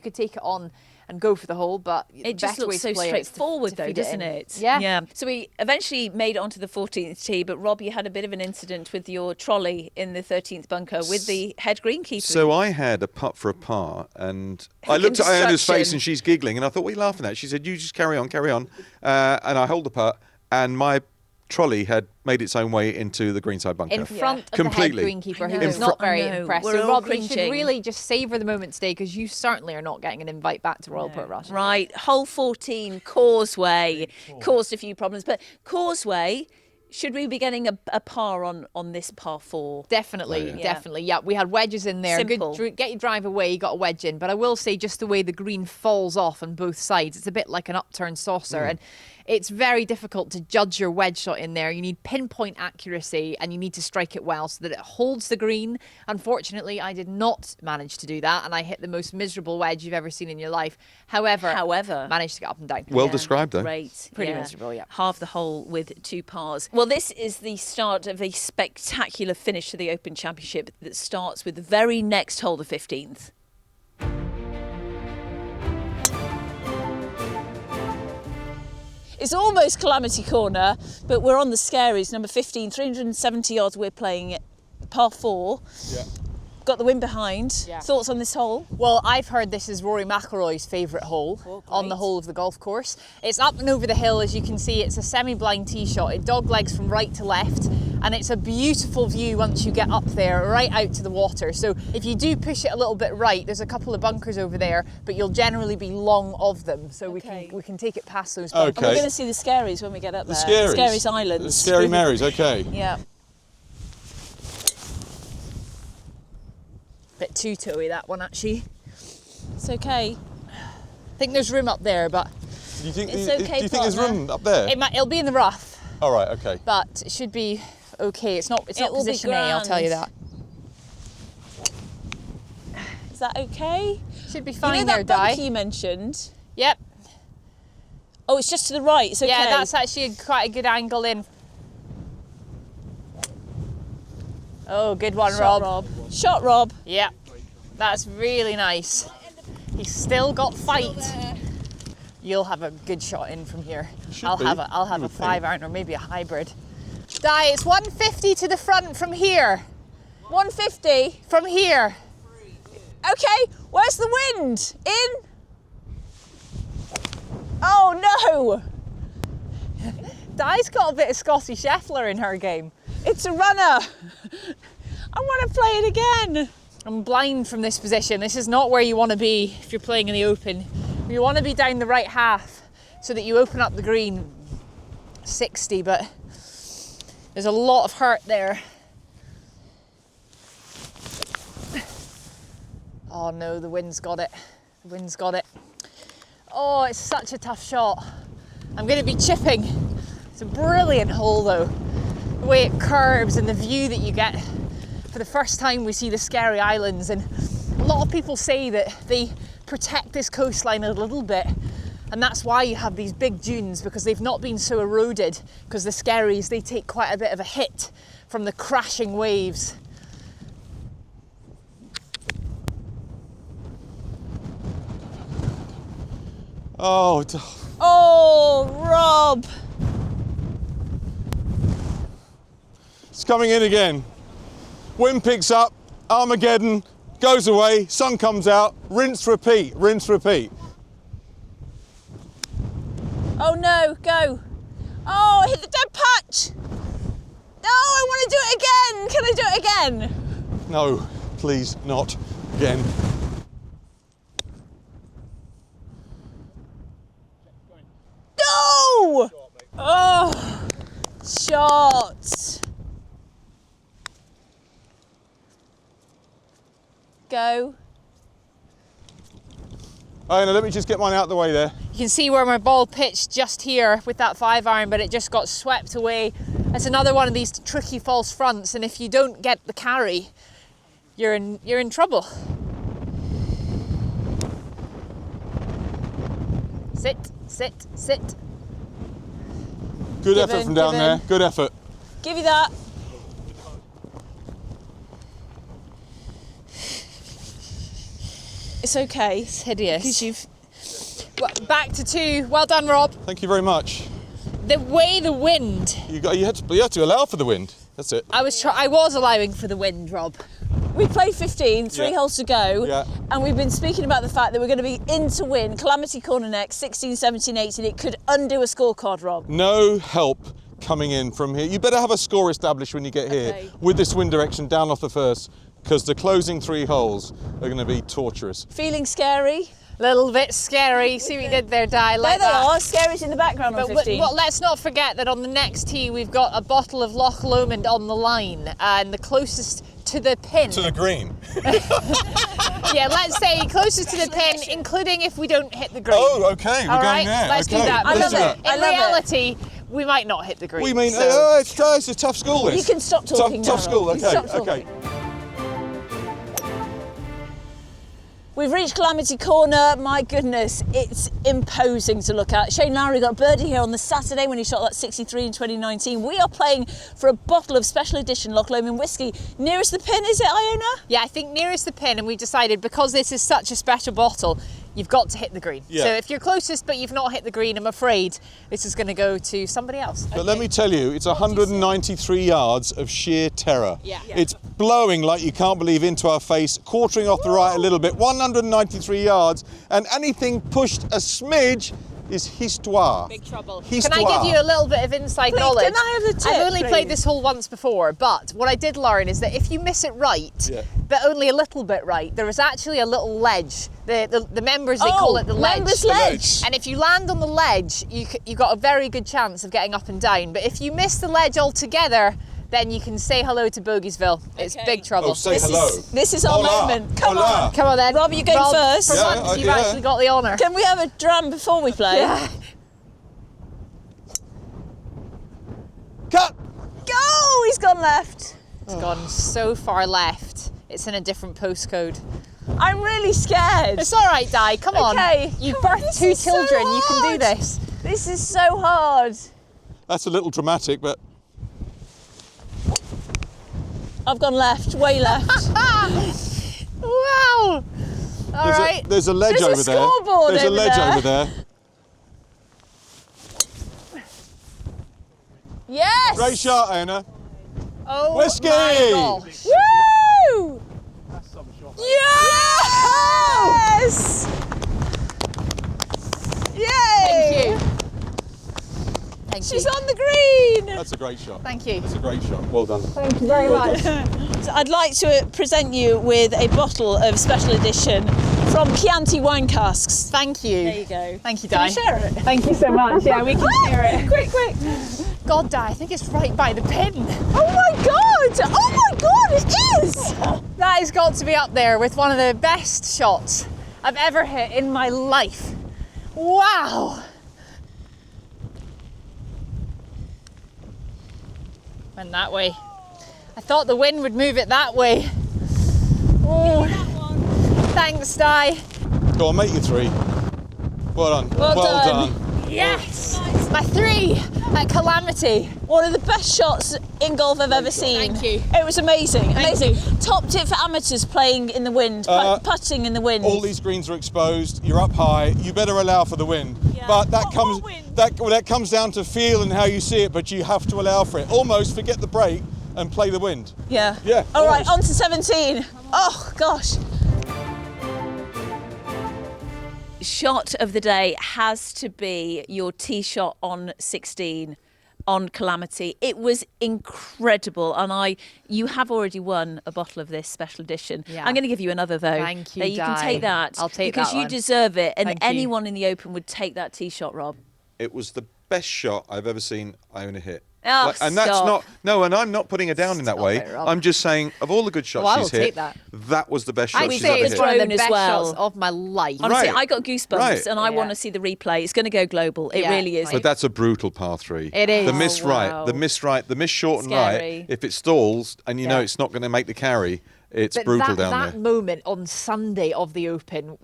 could take it on and go for the hole, but It just looks so straightforward, though, doesn't it? Yeah. So we eventually made it onto the 14th tee, but Rob, you had a bit of an incident with your trolley in the 13th bunker with the head greenkeeper. So I had a putt for a par, and I Heck looked at Iona's instruction. face and she's giggling, and I thought, what are you laughing at? She said, you just carry on. And I hold the putt, and my trolley had made its own way into the greenside bunker. in front of Completely. the head greenkeeper, I know. who was not very I know. impressed. We're So all Rob, you should cringing. really just savour the moment today because you certainly are not getting an invite back to Royal Portrush. Right, hole 14, Causeway, caused a few problems, but Causeway, should we be getting a par on this par 4? Definitely, Oh, yeah. definitely. Yeah, we had wedges in there. Simple. Good, get your drive away, you got a wedge in. But I will say, just the way the green falls off on both sides, it's a bit like an upturned saucer. And it's very difficult to judge your wedge shot in there. You need pinpoint accuracy and you need to strike it well so that it holds the green. Unfortunately, I did not manage to do that and I hit the most miserable wedge you've ever seen in your life. However, managed to get up and down. Well described, though. Great. Pretty miserable, yeah. Half the hole with 2 pars. Well, this is the start of a spectacular finish to the Open Championship that starts with the very next hole, the 15th. It's almost Calamity Corner, but we're on the scaries, number 15, 370 yards. We're playing par 4. Yeah. Got the wind behind. Yeah. Thoughts on this hole? Well, I've heard this is Rory McIlroy's favourite hole on the whole of the golf course. It's up and over the hill, as you can see. It's a semi-blind tee shot. It doglegs from right to left, and it's a beautiful view once you get up there, right out to the water. So if you do push it a little bit right, there's a couple of bunkers over there, but you'll generally be long of them. So we can take it past those bunkers. And we're going to see the scaries when we get up there. Scaries? Scaries Islands. The Scary Marys, okay. Yeah. Bit too toey, that one, actually. It's okay. I think there's room up there, but Do you think, It's okay, do you think there's partner. room up there? it'll be in the rough, All right, okay. but it should be okay. It's not It will be position A, I'll tell you that. grand. Is that okay? Should be You fine know there, that bunker Di. you mentioned? Yep. Oh, it's just to the right. It's okay. Yeah, that's actually quite a good angle in. Oh, good one, Rob. Shot, Rob. Yeah, that's really nice. He's still got fight. You'll have a good shot in from here. I'll be, have a you would 5-iron or maybe a hybrid. Di, it's 150 to the front from here. 150. From here. Okay, where's the wind? In? Oh no! Di's got a bit of Scotty Scheffler in her game. It's a runner. I want to play it again. I'm blind from this position. This is not where you want to be if you're playing in the Open. You want to be down the right half so that you open up the green 60, but there's a lot of hurt there. Oh no, the wind's got it. The wind's got it. Oh, it's such a tough shot. I'm going to be chipping. It's a brilliant hole though. The way it curves and the view that you get. For the first time we see the Scary Islands, and a lot of people say that they protect this coastline a little bit, and that's why you have these big dunes, because they've not been so eroded, because the Scaries, they take quite a bit of a hit from the crashing waves. Oh, Oh, Rob. it's coming in again. Wind picks up, Armageddon, goes away, sun comes out, rinse, repeat, rinse, repeat. Oh no, go. Oh, I hit the dead patch. No, I want to do it again. Can I do it again? No, please, not again. No! Oh, shot. Go. Iona, let me just get mine out of the way there. You can see where my ball pitched just here with that 5-iron, but it just got swept away. It's another one of these tricky false fronts, and if you don't get the carry, you're in trouble. Sit, sit, sit. Good effort from down there, good effort. Give you that. It's okay. It's hideous. Because you've... Well, back to 2. Well done, Rob. Thank you very much. The way the wind. You had to allow for the wind. That's it. I was allowing for the wind, Rob. We played 15, 3 holes to go, Yeah. and we've been speaking about the fact that we're going to be in to win. Calamity Corner next, 16, 17, 18. It could undo a scorecard, Rob. No help coming in from here. You better have a score established when you get here Okay. with this wind direction down off the first, because the closing 3 holes are going to be torturous. Feeling scary? Little bit scary. See what you did there, Di. There Like they that. are. Scary's in the background on But 15. well, let's not forget that on the next tee we've got a bottle of Loch Lomond on the line, and the closest to the pin. To the green. Yeah, let's say closest to the pin, including if we don't hit the green. Oh, okay, we're All going right, there. let's okay. do that. I because love it. I In love it. reality, we might not hit the green. We mean, so- it's a tough school, this. You can stop talking Tough now, school, Rob. You okay, stop talking. okay. We've reached Calamity Corner. My goodness, it's imposing to look at. Shane Lowry got a birdie here on the Saturday when he shot that 63 in 2019. We are playing for a bottle of special edition Loch Lomond whiskey. Nearest the pin, is it, Iona? Yeah, I think nearest the pin, and we've decided because this is such a special bottle, you've got to hit the green. Yeah. So if you're closest but you've not hit the green, I'm afraid this is going to go to somebody else. But let me tell you, it's 193 yards of sheer terror. Yeah. It's blowing like you can't believe into our face, quartering off the right a little bit, 193 yards, and anything pushed a smidge is histoire. Big trouble. Histoire. Can I give you a little bit of inside Please, knowledge? can I have the tip, I've only please? played this hole once before, but what I did learn is that if you miss it right, Yeah. but only a little bit right, there is actually a little ledge. The members, they call it the ledge. Members ledge. And if you land on the ledge, you got a very good chance of getting up and down. But if you miss the ledge altogether, then you can say hello to Bogiesville. It's Okay. big trouble. Oh, say hello. This is our Hola. moment. Come Hola. on. Come on then. Rob, you go Rob, first. For Yeah, once, you've yeah. actually got the honour. Can we have a dram before we play? Yeah. Cut! Go! He's gone left. It's gone so far left. It's in a different postcode. I'm really scared. It's all right, Di. Come on. Okay. You've Come on, birthed this 2 is so children. You can do hard. this. This is so hard. That's a little dramatic, but I've gone left, way left. Wow. All right. there's a ledge There's a over there. scoreboard There's a over ledge there. over there. Yes! Great shot, Iona. Oh Whiskey! my gosh. Woo! Yes! Yay! Thank you. Thank She's you. on the green. That's a great shot. Thank you. That's a great shot. Well done. Thank you very much. So I'd like to present you with a bottle of special edition from Chianti wine casks. Thank you. There you go. Thank you, Can Di. you share it? Thank you so much. Yeah, we can share it. Quick, quick. God, Di, I think it's right by the pin. Oh my God! Oh my God, it is! That has got to be up there with one of the best shots I've ever hit in my life. Wow. Went that way. I thought the wind would move it that way. Oh, thanks, Di. Go on, make your 3. Well done. Well done. Yes, my 3 at Calamity. One of the best shots in golf I've ever seen. Thank you. It was amazing, amazing. you. Top tip for amateurs playing in the wind, putting in the wind. All these greens are exposed. You're up high. You better allow for the wind. Yeah. But that What comes wind? that comes down to feel and how you see it. But you have to allow for it. Almost forget the break and play the wind. Yeah. Yeah, All right, almost. on to 17. Oh gosh. shot of the day has to be your tee shot on 16 on Calamity. It was incredible, and you have already won a bottle of this special edition. Yeah. I'm going to give you another though. Thank you, You can Di. take that. I'll take because that you one. deserve it, and Thank you. anyone in the Open would take that tee shot, Rob. It was the best shot I've ever seen Iona hit. Oh, and that's stop. and I'm not putting her down in that Stop way. it, Rob. I'm just saying, of all the good shots Well, I will she's hit, take that. that was the best shot I'd she's say ever it's hit. one of the Drone as best well. shots of my life. Honestly, Right. I got goosebumps, Right. and I Yeah. want to see the replay. It's going to go global. It Yeah. really is. But that's a brutal par 3. It is. The miss Oh, right, wow. the miss short and Scary. right. If it stalls and you know Yeah. it's not going to make the carry, it's But brutal that down there. moment on Sunday of the Open,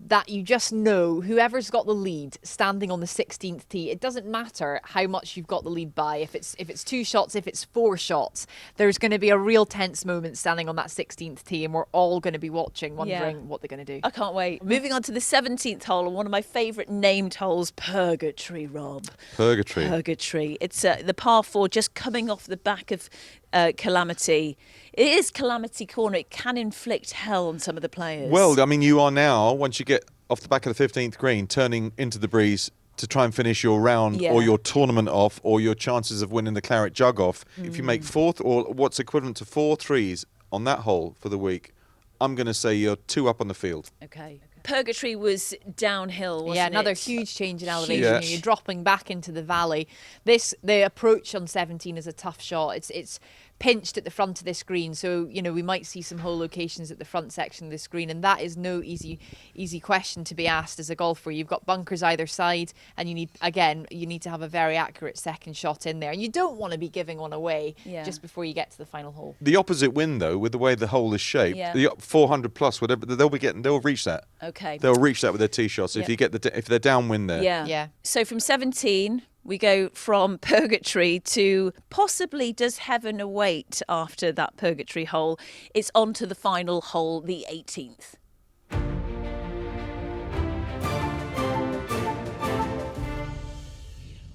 that you just know whoever's got the lead standing on the 16th tee, it doesn't matter how much you've got the lead by. If it's 2 shots, if it's 4 shots, there's going to be a real tense moment standing on that 16th tee, and we're all going to be watching, wondering what they're going to do. I can't wait. Moving on to the 17th hole, and one of my favourite named holes, Purgatory, Rob. Purgatory. It's the par 4 just coming off the back of Calamity. It is Calamity Corner. It can inflict hell on some of the players. Well, I mean, you are now, once you get off the back of the 15th green, turning into the breeze to try and finish your round Yeah. or your tournament off or your chances of winning the Claret Jug off. If you make 4th or what's equivalent to 4 threes on that hole for the week, I'm going to say you're 2 up on the field. Okay. Purgatory was downhill, wasn't Yeah, it? another huge change in elevation. Yeah. You're dropping back into the valley. The approach on 17 is a tough shot. It's pinched at the front of this green, so we might see some hole locations at the front section of this green, and that is no easy question to be asked as a golfer. You've got bunkers either side, and you need to have a very accurate second shot in there, and you don't want to be giving one away just before you get to the final hole. The opposite wind, though, with the way the hole is shaped, Yeah. the 400 plus, whatever, they'll reach that. Okay. They'll reach that with their tee shots if they're downwind there. Yeah. So from 17, we go from Purgatory to possibly does heaven await after that Purgatory hole. It's on to the final hole, the 18th.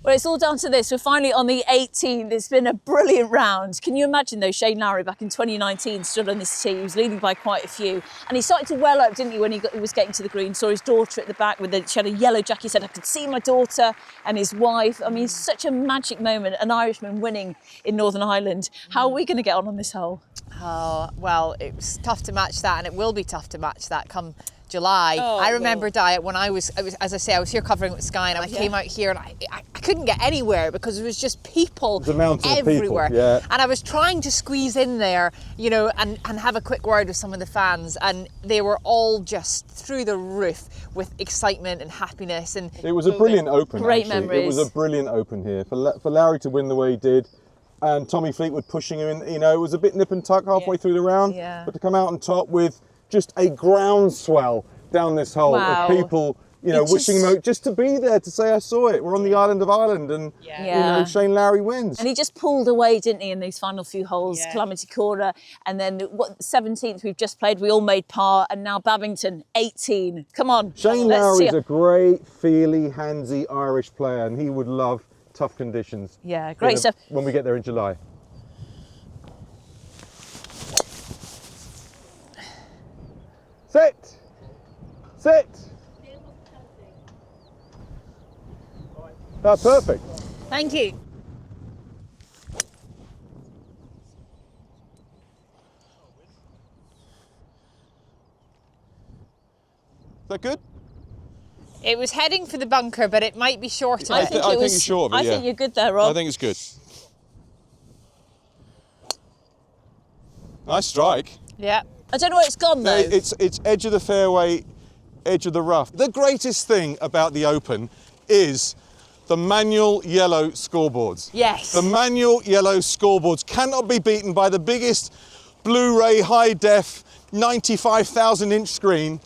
Well, it's all down to this. We're finally on the 18th. It's been a brilliant round. Can you imagine, though, Shane Lowry back in 2019 stood on this tee. He was leading by quite a few. And he started to well up, didn't he, when he was getting to the green. Saw his daughter at the back. She had a yellow jacket. He said, I could see my daughter and his wife. I mean, such a magic moment. An Irishman winning in Northern Ireland. How are we going to get on this hole? Oh, well, it was tough to match that, and it will be tough to match that come July. Oh, I remember, Di, when I was, as I say, I was here covering with Sky, and I came out here and I couldn't get anywhere because there was just people everywhere. And I was trying to squeeze in there, and have a quick word with some of the fans, and they were all just through the roof with excitement and happiness. And it was a brilliant Open. Great actually. memories. It was a brilliant Open here for Larry to win the way he did. And Tommy Fleetwood pushing him in, it was a bit nip and tuck halfway through the round, but to come out on top with just a groundswell down this hole of people, wishing him just to be there to say I saw it. We're on the island of Ireland, and Shane Lowry wins. And he just pulled away, didn't he, in these final few holes, Calamity Corner, and then 17th we've just played, we all made par, and now Babington, 18. Come on. Shane let's Lowry's see. a great, feely, handsy Irish player, and he would love tough conditions. Yeah, great stuff. When we get there in July. Sit! Sit! That's perfect. thank you. Is that good? It was heading for the bunker, but it might be short of I it. think you're short of it, I yeah. think you're good there, Rob. I think it's good. Nice strike. Yeah. I don't know where it's gone, though. It's edge of the fairway, edge of the rough. The greatest thing about the Open is the manual yellow scoreboards. Yes. The manual yellow scoreboards cannot be beaten by the biggest Blu-ray high-def 95,000-inch screen.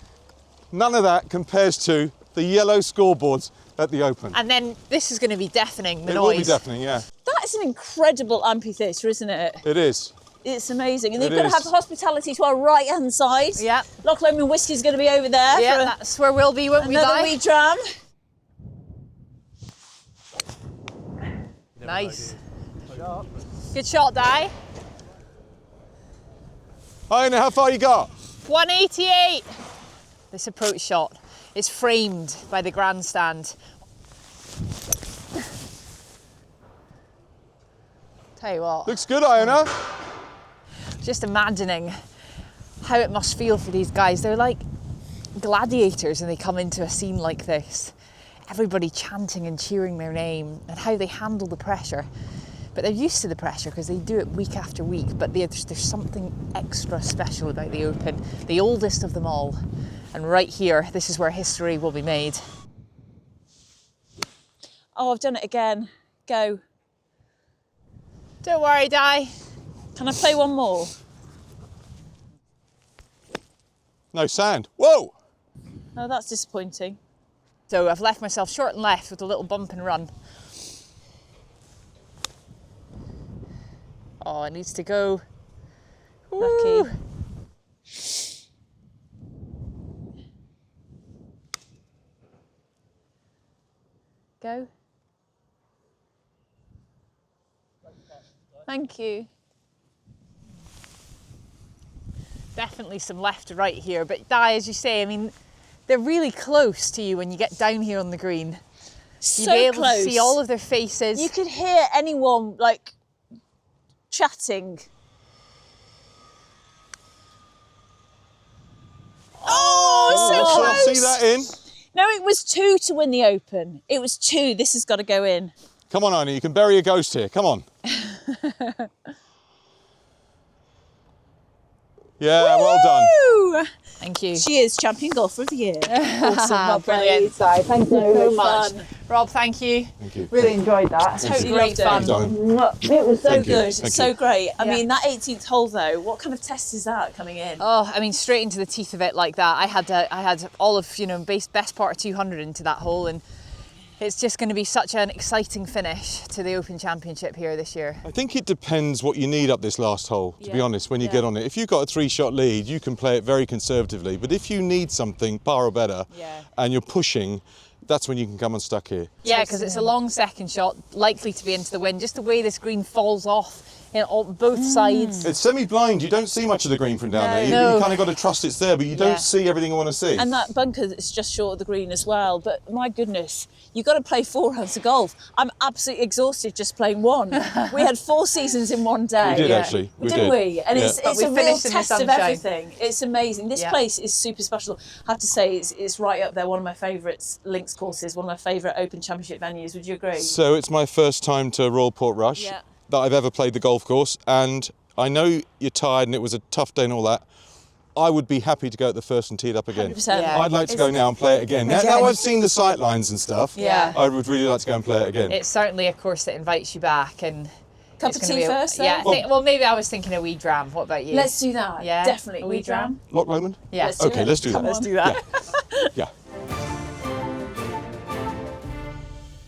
None of that compares to the yellow scoreboards at the Open. And then this is going to be deafening, the It noise. will be deafening, yeah. That is an incredible amphitheatre, isn't it? It is. It's amazing. And It they've got to have is. hospitality to our right-hand side. Yeah. Loch Lomond Whiskies going to be over there. Yeah, for that's where we'll be, won't we, another Di? wee dram. Nice. Good shot, Di. Iona, how far you got? 188. This approach shot It's framed by the grandstand. Tell you what, Looks good, Iona. just imagining how it must feel for these guys. They're like gladiators and they come into a scene like this. Everybody chanting and cheering their name, and how they handle the pressure. But they're used to the pressure because they do it week after week. But there's something extra special about the Open, the oldest of them all. And right here, this is where history will be made. Oh, I've done it again. Go. Don't worry, Di. Can I play one more? No sand. Whoa! Oh, that's disappointing. So I've left myself short and left with a little bump and run. Oh, it needs to go. Lucky. Ooh. Go. Thank you. Definitely some left to right here, but Di, as you say, I mean, they're really close to you when you get down here on the green. So You'll be able close. to see all of their faces. You could hear anyone like chatting. Oh, so So close! see that in. No, it was 2 to win the Open. It was 2. This has got to go in. Come on, Iona, you can bury a ghost here. Come on. Yeah, well done. Woo! Thank you. She is champion golfer of the year. Awesome, my Brilliant. babe. Thank you so much. Fun. Rob, thank you. Thank you. Really enjoyed that. Totally Great loved fun. it. It was so Thank you. good, Thank so you. great. I Yeah. mean, that 18th hole though, what kind of test is that coming in? Oh, I mean, straight into the teeth of it like that. I had all of, best part of 200 into that hole, and it's just going to be such an exciting finish to the Open Championship here this year. I think it depends what you need up this last hole, to be Yeah. honest, when you Yeah. get on it. If you've got a 3-shot lead, you can play it very conservatively. But if you need something, par or better, Yeah. and you're pushing, that's when you can come unstuck here. Yeah, because it's a long second shot, likely to be into the wind. Just the way this green falls off on both sides. It's semi-blind, you don't see much of the green from down there. You, No. you kind of got to trust it's there, but you Yeah. don't see everything you want to see. And that bunker that's just short of the green as well. But my goodness, you've got to play 4 rounds of golf. I'm absolutely exhausted just playing one. We had 4 seasons in one day. We did, Yeah. actually. We Didn't did. we? And Yeah. it's But we a real finished in the test of sunshine. everything. It's amazing. This Yeah. place is super special. I have to say, it's right up there. One of my favourites, links courses, one of my favourite Open Championship venues. Would you agree? So it's my first time to Royal Portrush Yeah. that I've ever played the golf course, and I know you're tired and it was a tough day and all that. I would be happy to go at the first and tee it up again. 100%. Yeah. I'd like to go now and play it again. Now I've seen the sight lines and stuff, Yeah. I would really like to go and play it again. It's certainly a course that invites you back, and Cup it's of gonna tea be first, then? Yeah, well, maybe I was thinking a wee dram. What about you? Let's do that. Yeah. Definitely. A We wee dram? dram. Loch Lomond? Yeah. Let's do Okay, it. let's do Come that. on. Let's do that. Yeah.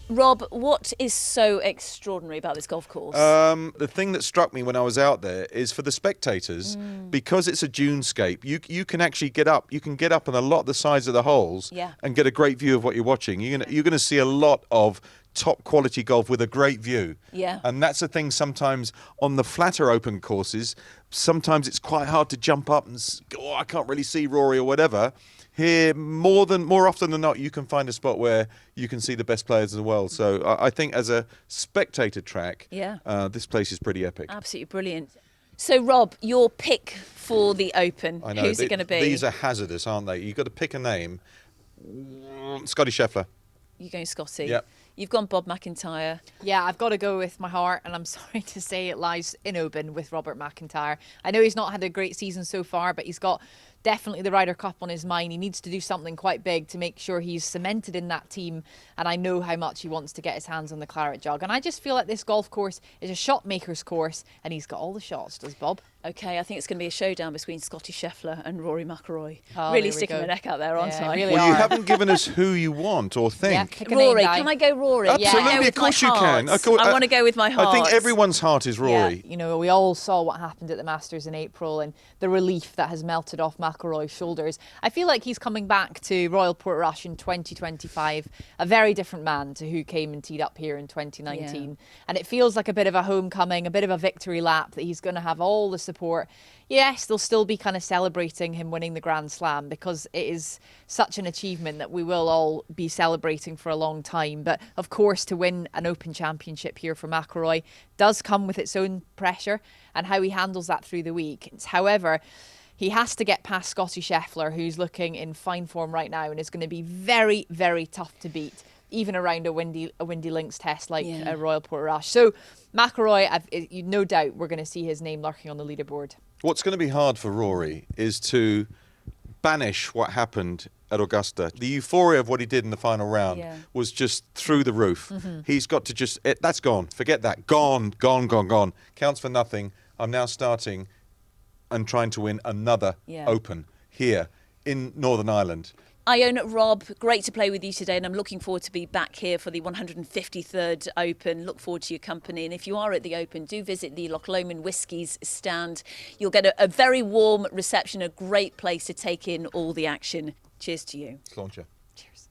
Rob, what is so extraordinary about this golf course? The thing that struck me when I was out there is for the spectators, because it's a dunescape, you can actually get up. You can get up on a lot of the sides of the holes Yeah. and get a great view of what you're watching. You're gonna see a lot of top quality golf with a great view. Yeah. And that's the thing sometimes on the flatter open courses, sometimes it's quite hard to jump up and I can't really see Rory or whatever. Here, more often than not, you can find a spot where you can see the best players in the world. So I think as a spectator track, Yeah. this place is pretty epic. Absolutely brilliant. So, Rob, your pick for the Open, I know. who's it going to be? These are hazardous, aren't they? You've got to pick a name. Scotty Scheffler. You're going Scotty. Yep. You've gone Bob McIntyre. Yeah, I've got to go with my heart, and I'm sorry to say it lies in Oban with Robert McIntyre. I know he's not had a great season so far, but he's got definitely the Ryder Cup on his mind. He needs to do something quite big to make sure he's cemented in that team, and I know how much he wants to get his hands on the claret jug. And I just feel like this golf course is a shot maker's course, and he's got all the shots, does Bob? Okay, I think it's going to be a showdown between Scotty Scheffler and Rory McIlroy. Oh, really there we sticking go. my neck out there, aren't Yeah, I? really Well, you are. haven't given us who you want or think. pick a name, Rory, Di. can I go Rory? Absolutely, Can I go of with course my you can. heart? Of course, I want to go with my heart. I think everyone's heart is Rory. You know, we all saw what happened at the Masters in April and the relief that has melted off McIlroy's shoulders. I feel like he's coming back to Royal Portrush in 2025, a very different man to who came and teed up here in 2019. Yeah. And it feels like a bit of a homecoming, a bit of a victory lap, that he's going to have all the support. Yes, they'll still be kind of celebrating him winning the Grand Slam because it is such an achievement that we will all be celebrating for a long time. But of course, to win an Open Championship here for McIlroy does come with its own pressure, and how he handles that through the week. However, he has to get past Scotty Scheffler, who's looking in fine form right now and is going to be very, very tough to beat, even around a windy links test like a Royal Portrush. So McIlroy, no doubt we're going to see his name lurking on the leaderboard. What's going to be hard for Rory is to banish what happened at Augusta. The euphoria of what he did in the final round was just through the roof. He's got to that's gone. Forget that. Gone. Counts for nothing. I'm now starting and trying to win another Open here in Northern Ireland. Iona, Rob, great to play with you today, and I'm looking forward to be back here for the 153rd Open. Look forward to your company, and if you are at the Open, do visit the Loch Lomond Whiskies stand. You'll get a very warm reception, a great place to take in all the action. Cheers to you. Launcher. Cheers.